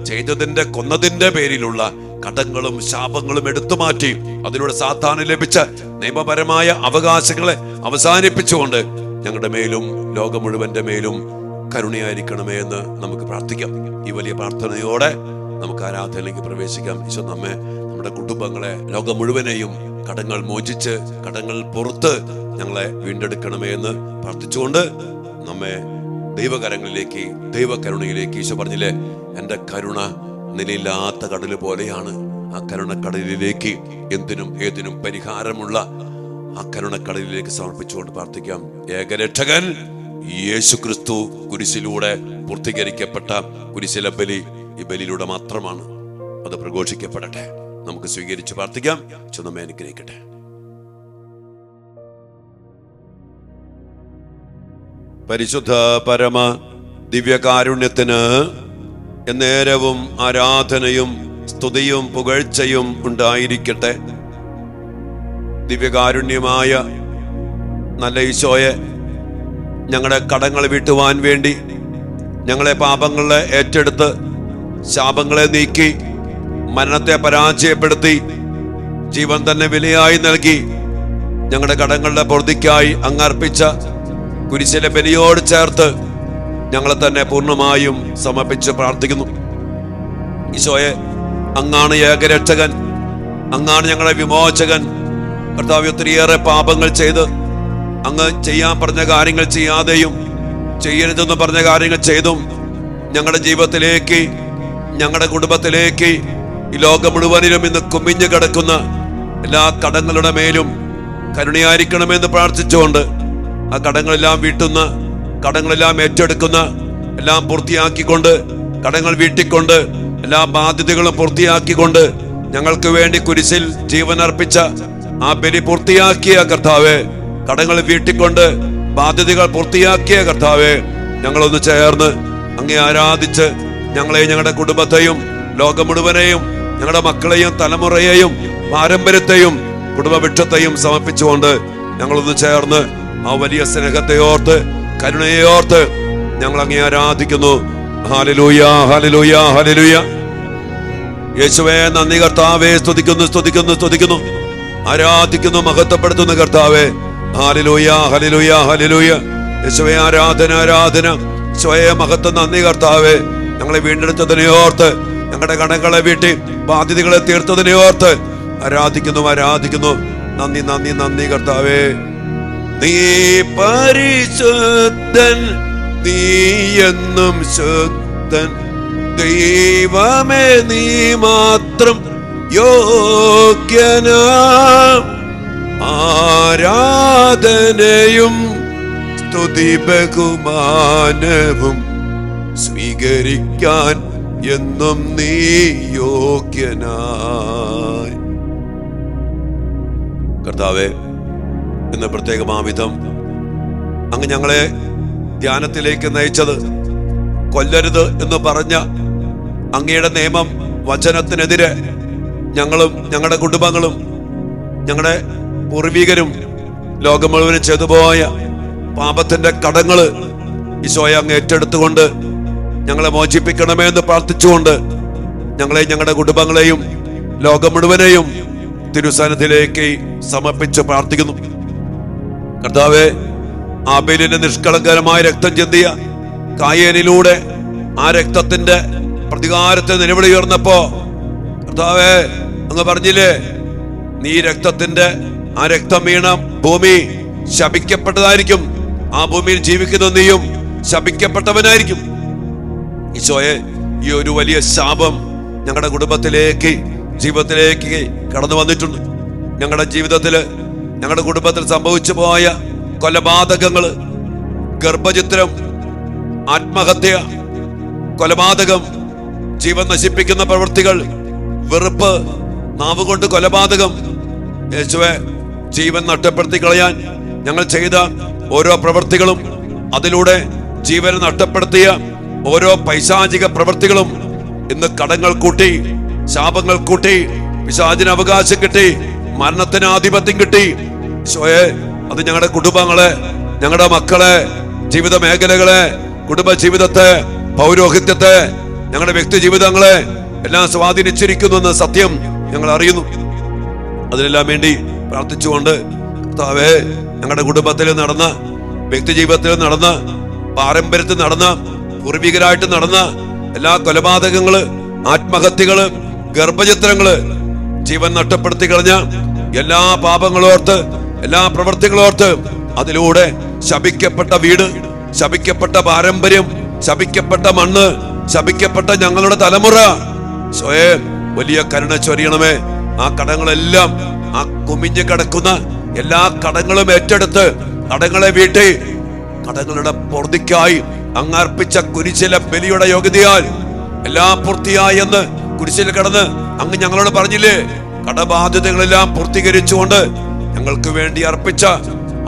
ചെയ്തതിന്റെ, കൊന്നതിന്റെ പേരിലുള്ള കടങ്ങളും ശാപങ്ങളും എടുത്തു മാറ്റി അതിലൂടെ സാത്താന് ലഭിച്ച നിയമപരമായ അവകാശങ്ങളെ അവസാനിപ്പിച്ചുകൊണ്ട് ഞങ്ങളുടെ മേലും ലോകം മുഴുവന്റെ മേലും കരുണയായിരിക്കണമേ എന്ന് നമുക്ക് പ്രാർത്ഥിക്കാം. ഈ വലിയ പ്രാർത്ഥനയോടെ നമുക്ക് ആരാധനയിലേക്ക് പ്രവേശിക്കാം. ഈശോ നമ്മെ, നമ്മുടെ കുടുംബങ്ങളെ, ലോകം മുഴുവനെയും കടങ്ങൾ മോചിച്ച് കടങ്ങൾ പുറത്ത് ഞങ്ങളെ വീണ്ടെടുക്കണമേ എന്ന് പ്രാർത്ഥിച്ചുകൊണ്ട് നമ്മെ ദൈവകരങ്ങളിലേക്ക്, ദൈവകരുണയിലേക്ക്, ഈശോ പറഞ്ഞില്ലേ, എന്റെ കരുണ നിലയില്ലാത്ത കടല് പോലെയാണ്. ആ കരുണക്കടലിലേക്ക്, എന്തിനും ഏതിനും പരിഹാരമുള്ള ആ കരുണക്കടലിലേക്ക് സമർപ്പിച്ചുകൊണ്ട് പ്രാർത്ഥിക്കാം. ഏകരക്ഷകൻ യേശു ക്രിസ്തു കുരിശിലൂടെ പൂർത്തീകരിക്കപ്പെട്ട കുരിശിലെ ബലി ഈ ബലിയിലൂടെ മാത്രമാണ്. അത് പ്രഘോഷിക്കപ്പെടട്ടെ. നമുക്ക് സ്വീകരിച്ച് പ്രാർത്ഥിക്കാം. നമ്മെ അനുഗ്രഹിക്കട്ടെ. പരിശുദ്ധ പരമ ദിവ്യകാരുണ്യത്തിന് എന്നേരവും ആരാധനയും സ്തുതിയും പുകഴ്ചയും ഉണ്ടായിരിക്കട്ടെ. ദിവ്യകാരുണ്യമായ നല്ല ഈശോയെ, ഞങ്ങളുടെ കടങ്ങൾ വീട്ടുവാൻ വേണ്ടി ഞങ്ങളെ പാപങ്ങളെ ഏറ്റെടുത്ത് ശാപങ്ങളെ നീക്കി മരണത്തെ പരാജയപ്പെടുത്തി ജീവൻ തന്നെ വിലയായി നൽകി ഞങ്ങളുടെ കടങ്ങളുടെ പൊറുതിക്കായി അങ്ങർപ്പിച്ച കുരിശിലെ ബലിയോട് ചേർത്ത് ഞങ്ങളെ തന്നെ പൂർണ്ണമായും സമർപ്പിച്ച് പ്രാർത്ഥിക്കുന്നു. ഈശോയെ, അങ്ങാണ് ഏകരക്ഷകൻ, അങ്ങാണ് ഞങ്ങളുടെ വിമോചകൻ. കർത്താവേ, ഒത്തിരിയേറെ പാപങ്ങൾ ചെയ്ത് അങ്ങ് ചെയ്യാൻ പറഞ്ഞ കാര്യങ്ങൾ ചെയ്യാതെയും ചെയ്യരുതെന്ന് പറഞ്ഞ കാര്യങ്ങൾ ചെയ്തും ഞങ്ങളുടെ ജീവിതത്തിലേക്ക്, ഞങ്ങളുടെ കുടുംബത്തിലേക്ക്, ഈ ലോകം മുഴുവനിലും ഇന്ന് കുമിഞ്ഞു കിടക്കുന്ന എല്ലാ കടങ്ങളുടെ മേലും കരുണയായിരിക്കണമെന്ന് പ്രാർത്ഥിച്ചുകൊണ്ട് ആ കടങ്ങളെല്ലാം വീട്ടുന്ന, കടങ്ങളെല്ലാം ഏറ്റെടുക്കുന്ന, എല്ലാം പൂർത്തിയാക്കിക്കൊണ്ട്, കടങ്ങൾ വീട്ടിക്കൊണ്ട്, എല്ലാ ബാധ്യതകളും പൂർത്തിയാക്കിക്കൊണ്ട് ഞങ്ങൾക്ക് വേണ്ടി കുരിശിൽ ജീവൻ അർപ്പിച്ച ആ ബലി പൂർത്തിയാക്കിയ കർത്താവേ, കടങ്ങൾ വീട്ടിക്കൊണ്ട് ബാധ്യതകൾ പൂർത്തിയാക്കിയ കർത്താവേ, ഞങ്ങളൊന്ന് ചേർന്ന് അങ്ങേ ആരാധിച്ച് ഞങ്ങളെയും ഞങ്ങളുടെ കുടുംബത്തെയും ലോകം മുഴുവനെയും ഞങ്ങളുടെ മക്കളെയും തലമുറയെയും പാരമ്പര്യത്തെയും കുടുംബവൃക്ഷത്തെയും സമർപ്പിച്ചുകൊണ്ട് ഞങ്ങളൊന്ന് ചേർന്ന് ആ വലിയ സ്നേഹത്തെ ഓർത്ത്, കരുണയെ ഓർത്ത് ഞങ്ങൾ അങ്ങേ ആരാധിക്കുന്നു. Hallelujah, hallelujah, hallelujah. യേശുവേ, നന്ദി കർത്താവേ. സ്തുതിക്കുന്നു, സ്തുതിക്കുന്നു, സ്തുതിക്കുന്നു, ആരാധിക്കുന്നു, മഹത്വപ്പെടുത്തുന്ന കർത്താവേ. Hallelujah, hallelujah, hallelujah. യേശുവേ, ആരാധന, ആരാധന. യേശുവേ, മഹത്വം, നന്ദി കർത്താവേ. ഞങ്ങളെ വീണ്ടെടുത്തതിനെ ഓർത്ത്, ഞങ്ങളുടെ കടങ്ങളെ വീട്ടി ബാധ്യതകളെ തീർത്തതിനെ ഓർത്ത് ആരാധിക്കുന്നു, ആരാധിക്കുന്നു. നന്ദി, നന്ദി, നന്ദി കർത്താവേ. നീ പരിശുദ്ധൻ, നീ എന്നും ശുദ്ധൻ. ദൈവമേ, നീ മാത്രം യോഗ്യനാ. ആരാധനയും സ്തുതി ബഹുമാനവും സ്വീകരിക്കാൻ എന്നും നീ യോഗ്യനായി. കർത്താവേ, ഇന്ന് പ്രത്യേകമാവിധം അങ്ങ് ഞങ്ങളെ ധ്യാനത്തിലേക്ക് നയിച്ചത് കൊല്ലരുത് എന്ന് പറഞ്ഞ അങ്ങയുടെ നിയമം, വചനത്തിനെതിരെ ഞങ്ങളും ഞങ്ങളുടെ കുടുംബങ്ങളും ഞങ്ങളുടെ പൂർവികരും ലോകം മുഴുവനും ചെയ്തുപോയ പാപത്തിന്റെ കടങ്ങള് ഈശോയെ അങ്ങ് ഏറ്റെടുത്തുകൊണ്ട് ഞങ്ങളെ മോചിപ്പിക്കണമേ എന്ന് പ്രാർത്ഥിച്ചുകൊണ്ട് ഞങ്ങളെയും ഞങ്ങളുടെ കുടുംബങ്ങളെയും ലോകം മുഴുവനെയും തിരുസന്നിധിയിലേക്ക് സമർപ്പിച്ച് പ്രാർത്ഥിക്കുന്നു. കർത്താവേ, ആബേലിന്റെ നിഷ്കളങ്കരമായ രക്തം ചിന്തിയ കായേനിലൂടെ ആ രക്തത്തിന്റെ പ്രതികാരത്തെ നിലവിളി ഉയർന്നപ്പോ കർത്താവേ, അങ്ങ് പറഞ്ഞില്ലേ, നീ രക്തത്തിന്റെ ആ രക്തം വീണ ഭൂമി ശപിക്കപ്പെട്ടതായിരിക്കും, ആ ഭൂമിയിൽ ജീവിക്കുന്ന നീയും ശപിക്കപ്പെട്ടവനായിരിക്കും. ഈശോയെ, ഈ ഒരു വലിയ ശാപം ഞങ്ങളുടെ കുടുംബത്തിലേക്ക്, ജീവിതത്തിലേക്ക് കടന്നു വന്നിട്ടുണ്ട്. ഞങ്ങളുടെ ജീവിതത്തില്, ഞങ്ങളുടെ കുടുംബത്തിൽ സംഭവിച്ചു പോയ കൊലപാതകങ്ങള്, ഗർഭചിത്രം, ആത്മഹത്യ, കൊലപാതകം, ജീവൻ നശിപ്പിക്കുന്ന പ്രവൃത്തികൾ, വെറുപ്പ്, നാവുകൊണ്ട് കൊലപാതകം, യേശുവേ, ജീവൻ നഷ്ടപ്പെടുത്തി കളയാൻ ഞങ്ങൾ ചെയ്ത ഓരോ പ്രവൃത്തികളും, അതിലൂടെ ജീവൻ നഷ്ടപ്പെടുത്തിയ ഓരോ പൈശാചിക പ്രവൃത്തികളും ഇന്ന് കടങ്ങൾ കൂട്ടി, ശാപങ്ങൾ കൂട്ടി, പിശാചിന് അവകാശം കിട്ടി, മരണത്തിന് ആധിപത്യം കിട്ടി. ഈശോയെ, അത് ഞങ്ങളുടെ കുടുംബങ്ങളെ, ഞങ്ങളുടെ മക്കളെ, ജീവിത മേഖലകളെ, കുടുംബ ജീവിതത്തെ, പൗരോഹിത്യത്തെ, ഞങ്ങളുടെ വ്യക്തി ജീവിതങ്ങളെ എല്ലാം സ്വാധീനിച്ചിരിക്കുന്നു എന്ന സത്യം ഞങ്ങൾ അറിയുന്നു. അതിനെല്ലാം വേണ്ടി പ്രാർത്ഥിച്ചുകൊണ്ട് കർത്താവേ, ഞങ്ങളുടെ കുടുംബത്തിൽ നടന്ന, വ്യക്തി ജീവിതത്തിൽ നടന്ന, പാരമ്പര്യത്തിൽ നടന്ന, പൂർവികരായിട്ട് നടന്ന എല്ലാ കൊലപാതകങ്ങള്, ആത്മഹത്യകള്, ഗർഭചിത്രങ്ങള്, ജീവൻ നഷ്ടപ്പെടുത്തി കളഞ്ഞ എല്ലാ പാപങ്ങളോർത്ത്, എല്ലാ പ്രവൃത്തികളോർത്ത്, അതിലൂടെ ശപിക്കപ്പെട്ട വീട്, ശപിക്കപ്പെട്ട പാരമ്പര്യം, ശപിക്കപ്പെട്ട മണ്ണ്, ശപിക്കപ്പെട്ട ഞങ്ങളുടെ തലമുറ, സ്വയം വലിയ കരുണ ചൊരിയണമേ. ആ കടങ്ങളെല്ലാം, ആ കുമിഞ്ഞു കിടക്കുന്ന എല്ലാ കടങ്ങളും ഏറ്റെടുത്ത് കടങ്ങളെ വീട്ടി കടങ്ങളുടെ പൊറുതിക്കായി അങ്ങ് അർപ്പിച്ച കുരിശിലെ ബലിയുടെ യോഗ്യതയാൽ എല്ലാം പൂർത്തിയായി എന്ന് കുരിശിൽ കടന്ന് അങ്ങ് ഞങ്ങളോട് പറഞ്ഞില്ലേ? കടബാധ്യതകളെല്ലാം പൂർത്തീകരിച്ചുകൊണ്ട് ഞങ്ങൾക്ക് വേണ്ടി അർപ്പിച്ച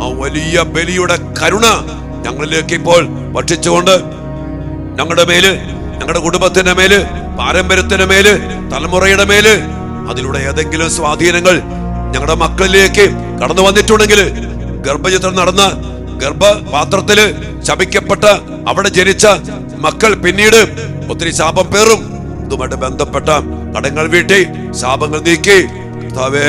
ആ വലിയ ബലിയുടെ കരുണ ഞങ്ങളിലേക്ക് ഇപ്പോൾ ഭക്ഷിച്ചുകൊണ്ട് ഞങ്ങളുടെ മേല്, ഞങ്ങളുടെ കുടുംബത്തിന്റെ മേല്, പാരമ്പര്യത്തിന്റെ മേല്, തലമുറയുടെ മേല് അതിലൂടെ ഏതെങ്കിലും സ്വാധീനങ്ങൾ ഞങ്ങളുടെ മക്കളിലേക്ക് കടന്നു വന്നിട്ടുണ്ടെങ്കിൽ, ഗർഭചിത്രം നടന്ന ഗർഭപാത്രത്തില് ശപിക്കപ്പെട്ട അവിടെ ജനിച്ച മക്കൾ പിന്നീട് ഒത്തിരി ശാപം പേറും. ഇതുമായിട്ട് ബന്ധപ്പെട്ട കടങ്ങൾ വീട്ടി ശാപങ്ങൾ നീക്കി കർത്താവേ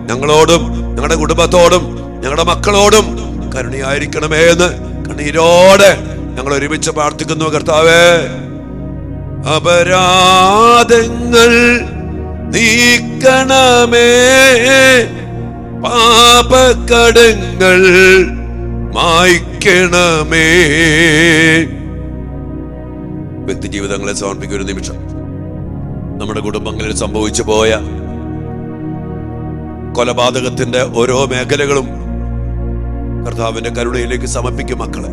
ഞങ്ങളോടും ഞങ്ങളുടെ കുടുംബത്തോടും ഞങ്ങളുടെ മക്കളോടും കരുണയായിരിക്കണമേ എന്ന് കണ്ണീരോടെ ഞങ്ങൾ ഒരുമിച്ച് പ്രാർത്ഥിക്കുന്നു. കർത്താവേ, അപരാധങ്ങൾ നീക്കണമേ, പാപക്കടങ്ങൾ മായ്ക്കണമേ. വ്യക്തി ജീവിതങ്ങളെ സമർപ്പിക്കുന്ന ഒരു നിമിഷം നമ്മുടെ കുടുംബങ്ങളിൽ സംഭവിച്ചു പോയ കൊലപാതകത്തിന്റെ ഓരോ മേഖലകളും കർത്താവിന്റെ കരുണയിലേക്ക് സമർപ്പിക്കും. മക്കളെ,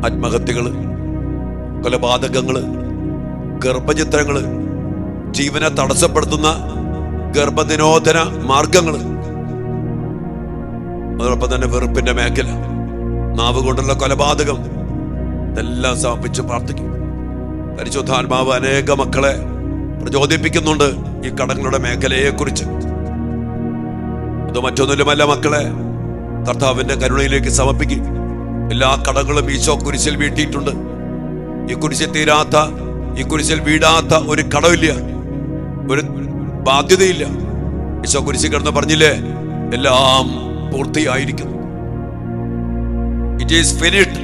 ആത്മഹത്യകള്, കൊലപാതകങ്ങള്, ഗർഭചിത്രങ്ങള്, ജീവനെ തടസ്സപ്പെടുത്തുന്ന ഗർഭനിരോധന മാർഗങ്ങള്, അതോടൊപ്പം തന്നെ വെറുപ്പിന്റെ മേഖല, നാവ് കൊണ്ടുള്ള കൊലപാതകം, ഇതെല്ലാം സമർപ്പിച്ച് പ്രാർത്ഥിക്കും. പരിശുദ്ധാത്മാവ് അനേക മക്കളെ പ്രചോദിപ്പിക്കുന്നുണ്ട് ഈ കടങ്ങളുടെ മേഖലയെ കുറിച്ച്. അത് മറ്റൊന്നിലുമല്ല മക്കളെ, കർത്താവിന്റെ കരുണയിലേക്ക് സമർപ്പിക്കും. എല്ലാ കടങ്ങളും ഈശോ കുരിശിൽ വീട്ടിയിട്ടുണ്ട്. ഈ കുരിശിൽ തീരാത്ത, ഈ കുരിശിൽ വീടാത്ത ഒരു കടമില്ല, ഒരു ബാധ്യതയില്ല. ഈശോ കുരിശിൽ കിടന്ന് പറഞ്ഞില്ലേ, എല്ലാം പൂർത്തിയായിരിക്കുന്നു. It is finished.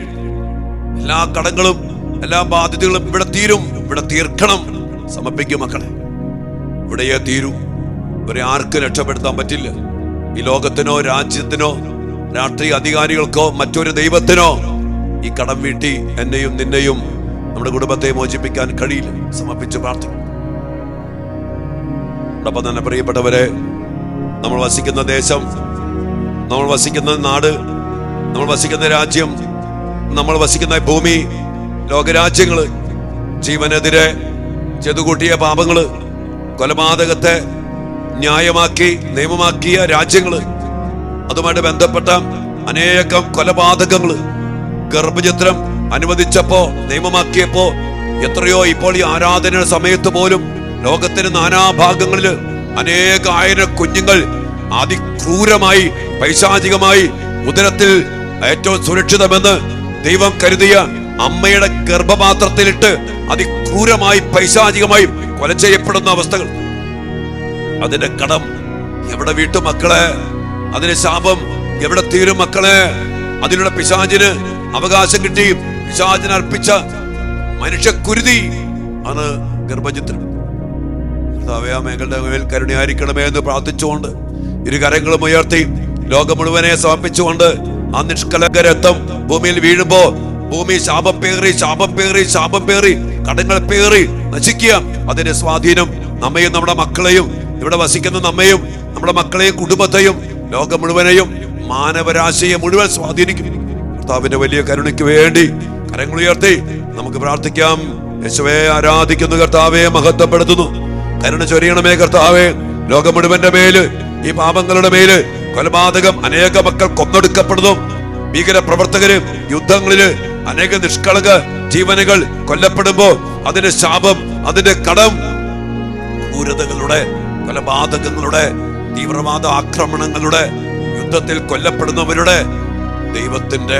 എല്ലാ കടങ്ങളും എല്ലാ ബാധ്യതകളും ഇവിടെ തീരും, ഇവിടെ തീർക്കണം. സമർപ്പിക്കും മക്കളെ, ഇവിടെയേ തീരൂ. ഇവരെ ആർക്കും രക്ഷപ്പെടുത്താൻ പറ്റില്ല. ഈ ലോകത്തിനോ രാജ്യത്തിനോ രാഷ്ട്രീയ അധികാരികൾക്കോ മറ്റൊരു ദൈവത്തിനോ ഈ കടം വീട്ടി എന്നെയും നിന്നെയും നമ്മുടെ കുടുംബത്തെ മോചിപ്പിക്കാൻ കഴിയില്ല. സമർപ്പിച്ച് പ്രാർത്ഥിക്കും. അതോടൊപ്പം തന്നെ പ്രിയപ്പെട്ടവരെ, നമ്മൾ വസിക്കുന്ന ദേശം, നമ്മൾ വസിക്കുന്ന നാട്, നമ്മൾ വസിക്കുന്ന രാജ്യം, നമ്മൾ വസിക്കുന്ന ഭൂമി, ലോകരാജ്യങ്ങള് ജീവനെതിരെ ചെയ്തുകൂട്ടിയ പാപങ്ങള്, കൊലപാതകത്തെ ന്യായമാക്കി നിയമമാക്കിയ രാജ്യങ്ങള്, അതുമായിട്ട് ബന്ധപ്പെട്ട അനേകം കൊലപാതകങ്ങള്, ഗർഭചിത്രം അനുവദിച്ചപ്പോ നിയമമാക്കിയപ്പോ എത്രയോ ഇപ്പോൾ ഈ ആരാധനയുടെ സമയത്ത് പോലും ലോകത്തിന് നാനാഭാഗങ്ങളില് അനേകായിരം കുഞ്ഞുങ്ങൾ അതിക്രൂരമായി പൈശാചികമായി ഉദരത്തിൽ ഏറ്റവും സുരക്ഷിതമെന്ന് ദൈവം കരുതിയ അമ്മയുടെ ഗർഭപാത്രത്തിലിട്ട് അതിക്രൂരമായി പൈശാചികമായി കൊല ചെയ്യപ്പെടുന്ന അവസ്ഥകൾ. അതിന്റെ കടം എവിടെ വീട്ടു മക്കളെ? അതിന്റെ ശാപം എവിടെ തീരും മക്കളെ? അതിലൂടെ പിശാചിന് അവകാശം കിട്ടി. പിശാചിന് അർപ്പിച്ച മനുഷ്യക്കുരുതി ആണ് ഗർഭചിത്രം. ആ മേഖലയുടെ മേൽ കരുണയായിരിക്കണമേ എന്ന് പ്രാർത്ഥിച്ചുകൊണ്ട് ഇരു കരങ്ങളും ഉയർത്തി ലോകം മുഴുവനെ സമർപ്പിച്ചുകൊണ്ട് ആ നിഷ്കളങ്ക രക്തം ഭൂമിയിൽ വീഴുമ്പോ ഭൂമി ശാപം പേറി ശാപം പേറി ശാപം പേറി കടങ്ങൾ പേറി നശിക്കുക. അതിന്റെ സ്വാധീനം നമ്മയും നമ്മുടെ മക്കളെയും ഇവിടെ വസിക്കുന്ന നമ്മയും നമ്മുടെ മക്കളെയും കുടുംബത്തെയും ലോകം മുഴുവനെയും മാനവരാശിയെ മുഴുവൻ സ്വാധീനിക്കും. കർത്താവിന്റെ വലിയ കരുണയ്ക്ക് വേണ്ടി കരങ്ങൾ ഉയർത്തി നമുക്ക് പ്രാർത്ഥിക്കാം. യേശുവേ ആരാധിക്കുന്നു, കർത്താവെ മഹത്വപ്പെടുത്തുന്നു. കരുണ ചൊരിയണമേ കർത്താവേ. ലോകം മുഴുവന്റെ മേല്, ഈ പാപങ്ങളുടെ മേല് കൊലപാതകം, അനേക മക്കൾ കൊന്നൊടുക്കപ്പെടുന്നു. ഭീകര പ്രവർത്തകര് യുദ്ധങ്ങളില് അനേക നിഷ്കളങ്ക ജീവനുകൾ കൊല്ലപ്പെടുമ്പോ അതിന്റെ ശാപം, അതിന്റെ കടം, ക്രൂരതകളുടെ, കൊലപാതകങ്ങളുടെ, തീവ്രവാദ ആക്രമണങ്ങളുടെ, യുദ്ധത്തിൽ കൊല്ലപ്പെടുന്നവരുടെ ദൈവത്തിന്റെ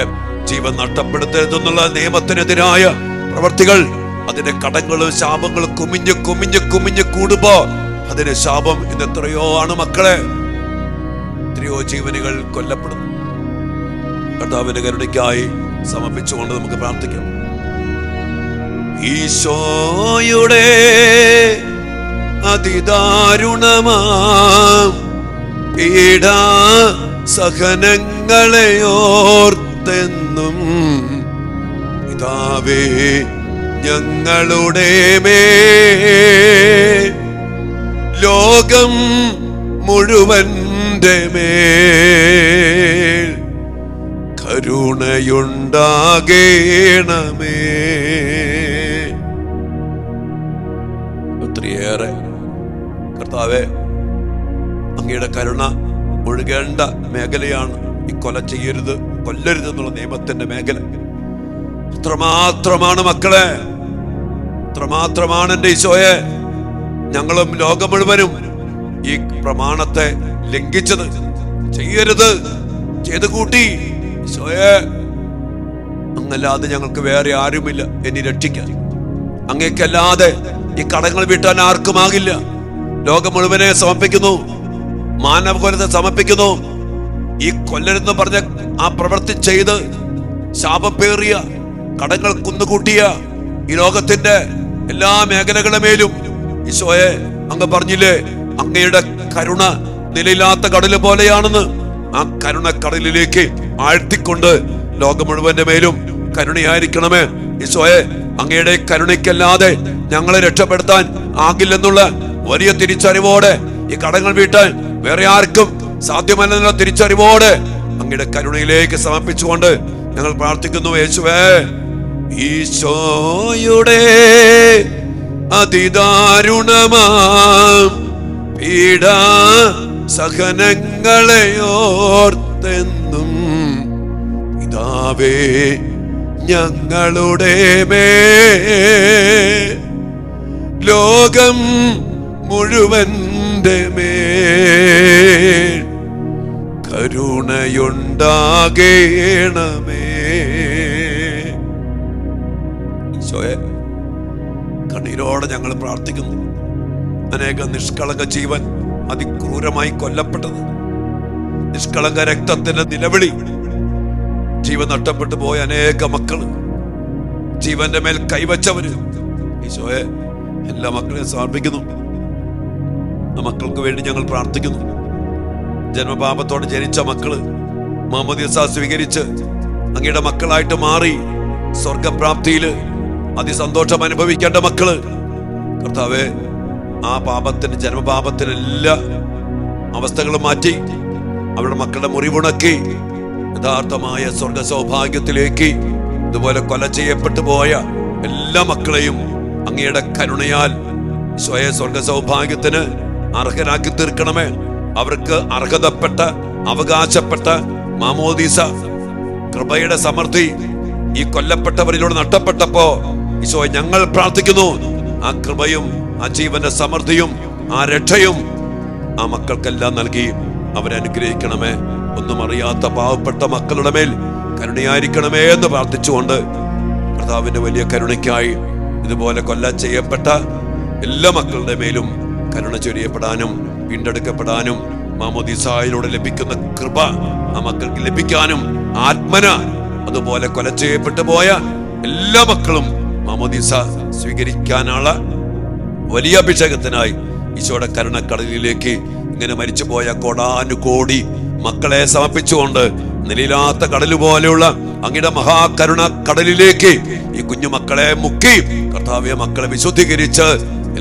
ജീവൻ നഷ്ടപ്പെടുത്തരുതെന്നുള്ള നിയമത്തിനെതിരായ പ്രവർത്തികൾ, അതിന്റെ കടങ്ങളും ശാപങ്ങളും കുമിഞ്ഞ് കുമിഞ്ഞ് കുമിഞ്ഞ് കൂടുമ്പോ അതിന്റെ ശാപം ഇന്ന് എത്രയോ ആണ് മക്കളെ. എത്രയോ ജീവനുകൾ കൊല്ലപ്പെടുന്നു. കർത്താവിന്റെ കരുണയ്ക്കായി സമർപ്പിച്ചുകൊണ്ട് നമുക്ക് പ്രാർത്ഥിക്കാം. ഈശോയുടെ അതിദാരുണമാം പീഡാ സഹനങ്ങളെ ഓർത്തെന്നും പിതാവേ ഞങ്ങളുടെ മേൽ ലോകം മുഴുവന്റെ മേൽ കരുണയുണ്ടാകേണമേ. ഒത്തിരിയേറെ കർത്താവേ, അങ്ങയുടെ കരുണ ഒഴുകേണ്ട മേഖലയാണ് ഈ കൊല ചെയ്യരുത്, കൊല്ലരുത് എന്നുള്ള നിയമത്തിന്റെ മേഖല. അത്രമാത്രമാണ് മക്കളെ, അത്രമാത്രമാണ് എൻ്റെ ഈശോയെ ഞങ്ങളും ലോകം മുഴുവനും ഈ പ്രമാണത്തെ ലംഘിച്ചത്. ചെയ്യരുത്, ചെയ്ത് കൂട്ടി. ഈശോയെ, അങ്ങല്ലാതെ ഞങ്ങൾക്ക് വേറെ ആരുമില്ല എന്നെ രക്ഷിക്കാൻ. അങ്ങേക്കല്ലാതെ ഈ കടങ്ങൾ വീട്ടാൻ ആർക്കുമാകില്ല. ലോകം മുഴുവനെ സമർപ്പിക്കുന്നു, മാനവകുലത്തെ സമർപ്പിക്കുന്നു. ഈ കൊല്ലരെന്ന് പറഞ്ഞ ആ പ്രവൃത്തി ചെയ്ത് ശാപം പേറിയ, കടങ്ങൾ കുന്നുകൂട്ടിയ ഈ ലോകത്തിന്റെ എല്ലാ മേഖലകളുടെ മേലും ഈശോയെ അങ്ങ് പറഞ്ഞില്ലേ, അങ്ങയുടെ കരുണ നിലയില്ലാത്ത കടല് പോലെയാണെന്ന്. ആ കരുണ കടലിലേക്ക് ആഴ്ത്തിക്കൊണ്ട് ലോകം മുഴുവന്റെ മേലും കരുണയായിരിക്കണമേ ഈശോയെ. അങ്ങയുടെ കരുണയ്ക്കല്ലാതെ ഞങ്ങളെ രക്ഷപ്പെടുത്താൻ ആകില്ലെന്നുള്ള വലിയ തിരിച്ചറിവോടെ ഈ കടങ്ങൾ വീട്ടാൻ വേറെ ആർക്കും സാധ്യമല്ലെന്നുള്ള തിരിച്ചറിവോടെ അങ്ങയുടെ കരുണയിലേക്ക് സമർപ്പിച്ചുകൊണ്ട് ഞങ്ങൾ പ്രാർത്ഥിക്കുന്നു. യേശുവേ, ഈശോയുടെ അതിദാരുണമാം പീഡാ സഹനങ്ങളെ ഓർത്തെന്നും പിതാവേ ഞങ്ങളുടെ മേൽ ലോകം മുഴുവന്റെ മേൽ കരുണയുണ്ടാകേണമേ. ഈശോയെ, കണ്ണീരോടെ ഞങ്ങൾ പ്രാർത്ഥിക്കുന്നു. അനേക നിഷ്കളങ്ക ജീവൻ അതിക്രൂരമായി കൊല്ലപ്പെട്ടത്, നിഷ്കളങ്ക രക്തത്തിന്റെ നിലവിളി, ജീവൻ നഷ്ടപ്പെട്ടു പോയ അനേക മക്കള്, ജീവന്റെ മേൽ കൈവച്ചവര്, ഈശോയെ എല്ലാ മക്കളെയും സമർപ്പിക്കുന്നു. ആ മക്കൾക്ക് വേണ്ടി ഞങ്ങൾ പ്രാർത്ഥിക്കുന്നു. ജന്മപാപത്തോടെ ജനിച്ച മക്കള് മാമോദീസ സ്വീകരിച്ച് അങ്ങയുടെ മക്കളായിട്ട് മാറി സ്വർഗപ്രാപ്തിയില് അതിസന്തോഷം അനുഭവിക്കേണ്ട മക്കള്, കർത്താവേ, ആ പാപത്തിന്, ജന്മപാപത്തിന് എല്ലാ അവസ്ഥകളും മാറ്റി അവരുടെ മക്കളുടെ മുറിവുണക്കി യഥാർത്ഥമായ സ്വർഗ സൗഭാഗ്യത്തിലേക്ക്, ഇതുപോലെ കൊല ചെയ്യപ്പെട്ടു പോയ എല്ലാ മക്കളെയും അങ്ങയുടെ കരുണയാൽ സ്വയ സ്വർഗ സൗഭാഗ്യത്തിന് അർഹരാക്കി തീർക്കണമേ. അവർക്ക് അർഹതപ്പെട്ട, അവകാശപ്പെട്ട മാമോദീസ കൃപയുടെ സമൃദ്ധി ഈ കൊല്ലപ്പെട്ടവരിലൂടെ നഷ്ടപ്പെട്ടപ്പോ ഈശോയെ ഞങ്ങൾ പ്രാർത്ഥിക്കുന്നു, ആ കൃപയും ആ ജീവന്റെ സമൃദ്ധിയും ആ രക്ഷയും ആ മക്കൾക്കെല്ലാം നൽകി അവരെ അനുഗ്രഹിക്കണമേ. ഒന്നും അറിയാത്ത പാവപ്പെട്ട മക്കളുടെ മേൽ കരുണയായിരിക്കണമേ എന്ന് പ്രാർത്ഥിച്ചുകൊണ്ട് കർത്താവിന്റെ വലിയ കരുണയ്ക്കായി ഇതുപോലെ കൊല്ല ചെയ്യപ്പെട്ട എല്ലാ മക്കളുടെ മേലും കരുണ ചൊരിയപ്പെടാനും വീണ്ടെടുക്കപ്പെടാനും മാമോദീസായിലൂടെ ലഭിക്കുന്ന കൃപ ആ മക്കൾക്ക് ലഭിക്കാനും ആത്മന അതുപോലെ കൊല ചെയ്യപ്പെട്ടു പോയ എല്ലാ മക്കളും മാമോദീസ സ്വീകരിക്കാനുള്ള വലിയ അഭിഷേകത്തിനായി ഈശോയുടെ കരുണക്കടലിലേക്ക് ഇങ്ങനെ മരിച്ചുപോയ കോടാനുകോടി മക്കളെ സമർപ്പിച്ചുകൊണ്ട് നിലയില്ലാത്ത കടല് പോലെയുള്ള അങ്ങയുടെ മഹാകരുണ കടലിലേക്ക് ഈ കുഞ്ഞു മക്കളെ മുക്കി കർത്താവേ മക്കളെ വിശുദ്ധീകരിച്ച്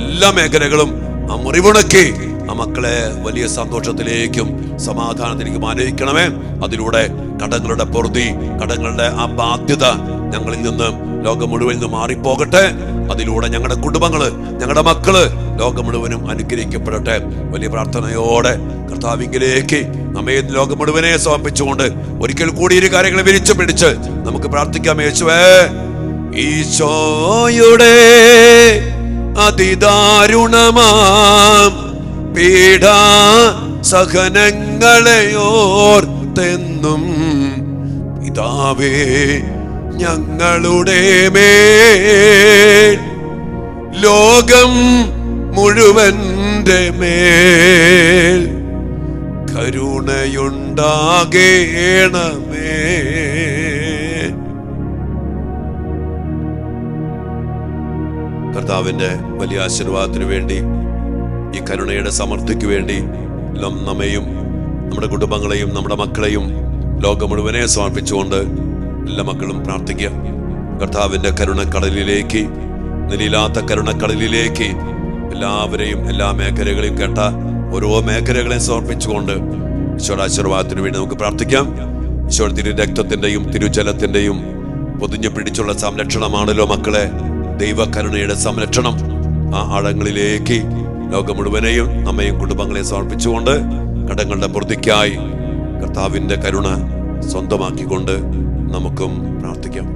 എല്ലാ മേഖലകളും ആ മുറിവുണക്കി ആ മക്കളെ വലിയ സന്തോഷത്തിലേക്കും സമാധാനത്തിലേക്കും ആനയിക്കണമേ. അതിലൂടെ കടങ്ങളുടെ പൊറുതി, കടങ്ങളുടെ ആ ബാധ്യത ഞങ്ങളിൽ നിന്ന് ലോകം മുഴുവൻ നിന്ന് മാറിപ്പോകട്ടെ. അതിലൂടെ ഞങ്ങളുടെ കുടുംബങ്ങള്, ഞങ്ങളുടെ മക്കള് ലോകം മുഴുവനും അനുഗ്രഹിക്കപ്പെടട്ടെ. വലിയ പ്രാർത്ഥനയോടെ കർത്താവിങ്കിലേക്ക് നമ്മെ ലോകം മുഴുവനെ സമർപ്പിച്ചുകൊണ്ട് ഒരിക്കൽ കൂടി ഇരു കാര്യങ്ങളെ വിരിച്ചു പിടിച്ച് നമുക്ക് പ്രാർത്ഥിക്കാം. യേശുവേ, ഈശോയുടെ അതിദാരുണമാം പീഡാ സഹനങ്ങളെ ഓർത്തെന്നും പിതാവേ ഞങ്ങളുടെ മേൽ ലോകം മുഴുവന്റെ മേൽ കരുണയുണ്ടാകേണമേ. കർത്താവിന്റെ വലിയ ആശീർവാദത്തിനു വേണ്ടി, ഈ കരുണയുടെ സമൃദ്ധിക്ക് വേണ്ടി നമ്മയും നമ്മുടെ കുടുംബങ്ങളെയും നമ്മുടെ മക്കളെയും ലോകം മുഴുവനെ സമർപ്പിച്ചുകൊണ്ട് എല്ലാ മക്കളും പ്രാർത്ഥിക്കുക. കർത്താവിന്റെ കരുണക്കടലിലേക്ക്, നിലയില്ലാത്ത കരുണക്കടലിലേക്ക് എല്ലാവരെയും എല്ലാ മേഖലകളെയും കേട്ട ഓരോ മേഖലകളെയും സമർപ്പിച്ചുകൊണ്ട് ഈശോയുടെ ആശീർവാദത്തിനു വേണ്ടി നമുക്ക് പ്രാർത്ഥിക്കാം. ഈശോ തിരു രക്തത്തിന്റെയും തിരുജലത്തിന്റെയും പൊതിഞ്ഞു പിടിച്ചുള്ള സംരക്ഷണമാണല്ലോ മക്കളെ ദൈവകരുണയുടെ സംരക്ഷണം. ആ ആഴങ്ങളിലേക്ക് ലോകം മുഴുവനെയും നമ്മയും കുടുംബങ്ങളെയും സമർപ്പിച്ചുകൊണ്ട് കടങ്ങളുടെ പൂർത്തിക്കായി കർത്താവിന്റെ കരുണ സ്വന്തമാക്കിക്കൊണ്ട് നമുക്കും പ്രാർത്ഥിക്കാം.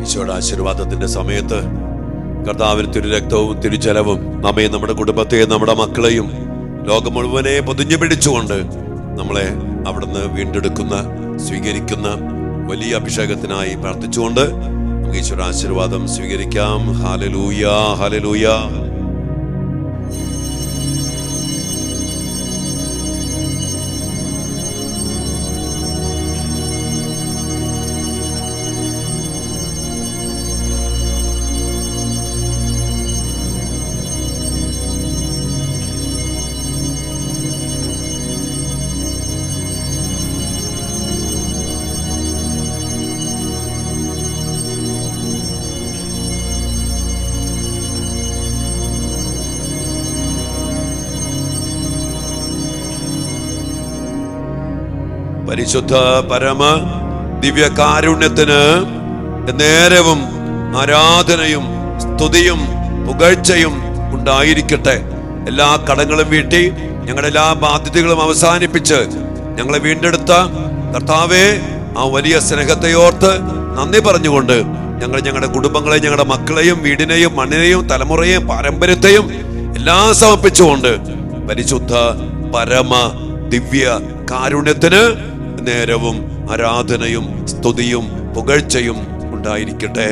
ഈശോയുടെ ആശീർവാദത്തിന്റെ സമയത്ത് കർത്താവിന് തിരുരക്തവും തിരുജലവും നമ്മയും നമ്മുടെ കുടുംബത്തെയും നമ്മുടെ മക്കളെയും ലോകം മുഴുവനെ പൊതിഞ്ഞു പിടിച്ചുകൊണ്ട് നമ്മളെ അവിടുന്ന് വീണ്ടെടുക്കുന്ന സ്വീകരിക്കുന്ന വലിയ അഭിഷേകത്തിനായി പ്രാർത്ഥിച്ചുകൊണ്ട് നമുക്ക് ഈശോയുടെ ആശീർവാദം സ്വീകരിക്കാം. Hallelujah, hallelujah. പരിശുദ്ധ പരമ ദിവ്യകാരുണ്യത്തിന് നേരവും ആരാധനയും സ്തുതിയും പുകഴ്ചയും ഉണ്ടായിരിക്കട്ടെ. എല്ലാ കടങ്ങളും വീട്ടി ഞങ്ങളുടെ എല്ലാ ബാധ്യതകളും അവസാനിപ്പിച്ച് ഞങ്ങളെ വീണ്ടെടുത്ത കർത്താവേ, ആ വലിയ സ്നേഹത്തെ ഓർത്ത് നന്ദി പറഞ്ഞുകൊണ്ട് ഞങ്ങളുടെ കുടുംബങ്ങളെയും ഞങ്ങളുടെ മക്കളെയും വീടിനെയും മണ്ണിനെയും തലമുറയെയും പാരമ്പര്യത്തെയും എല്ലാം സമർപ്പിച്ചുകൊണ്ട് പരിശുദ്ധ പരമ ദിവ്യ കാരുണ്യത്തിന് നേരവും ആരാധനയും സ്തുതിയും പുകഴ്ചയും ഉണ്ടായിരിക്കട്ടെ.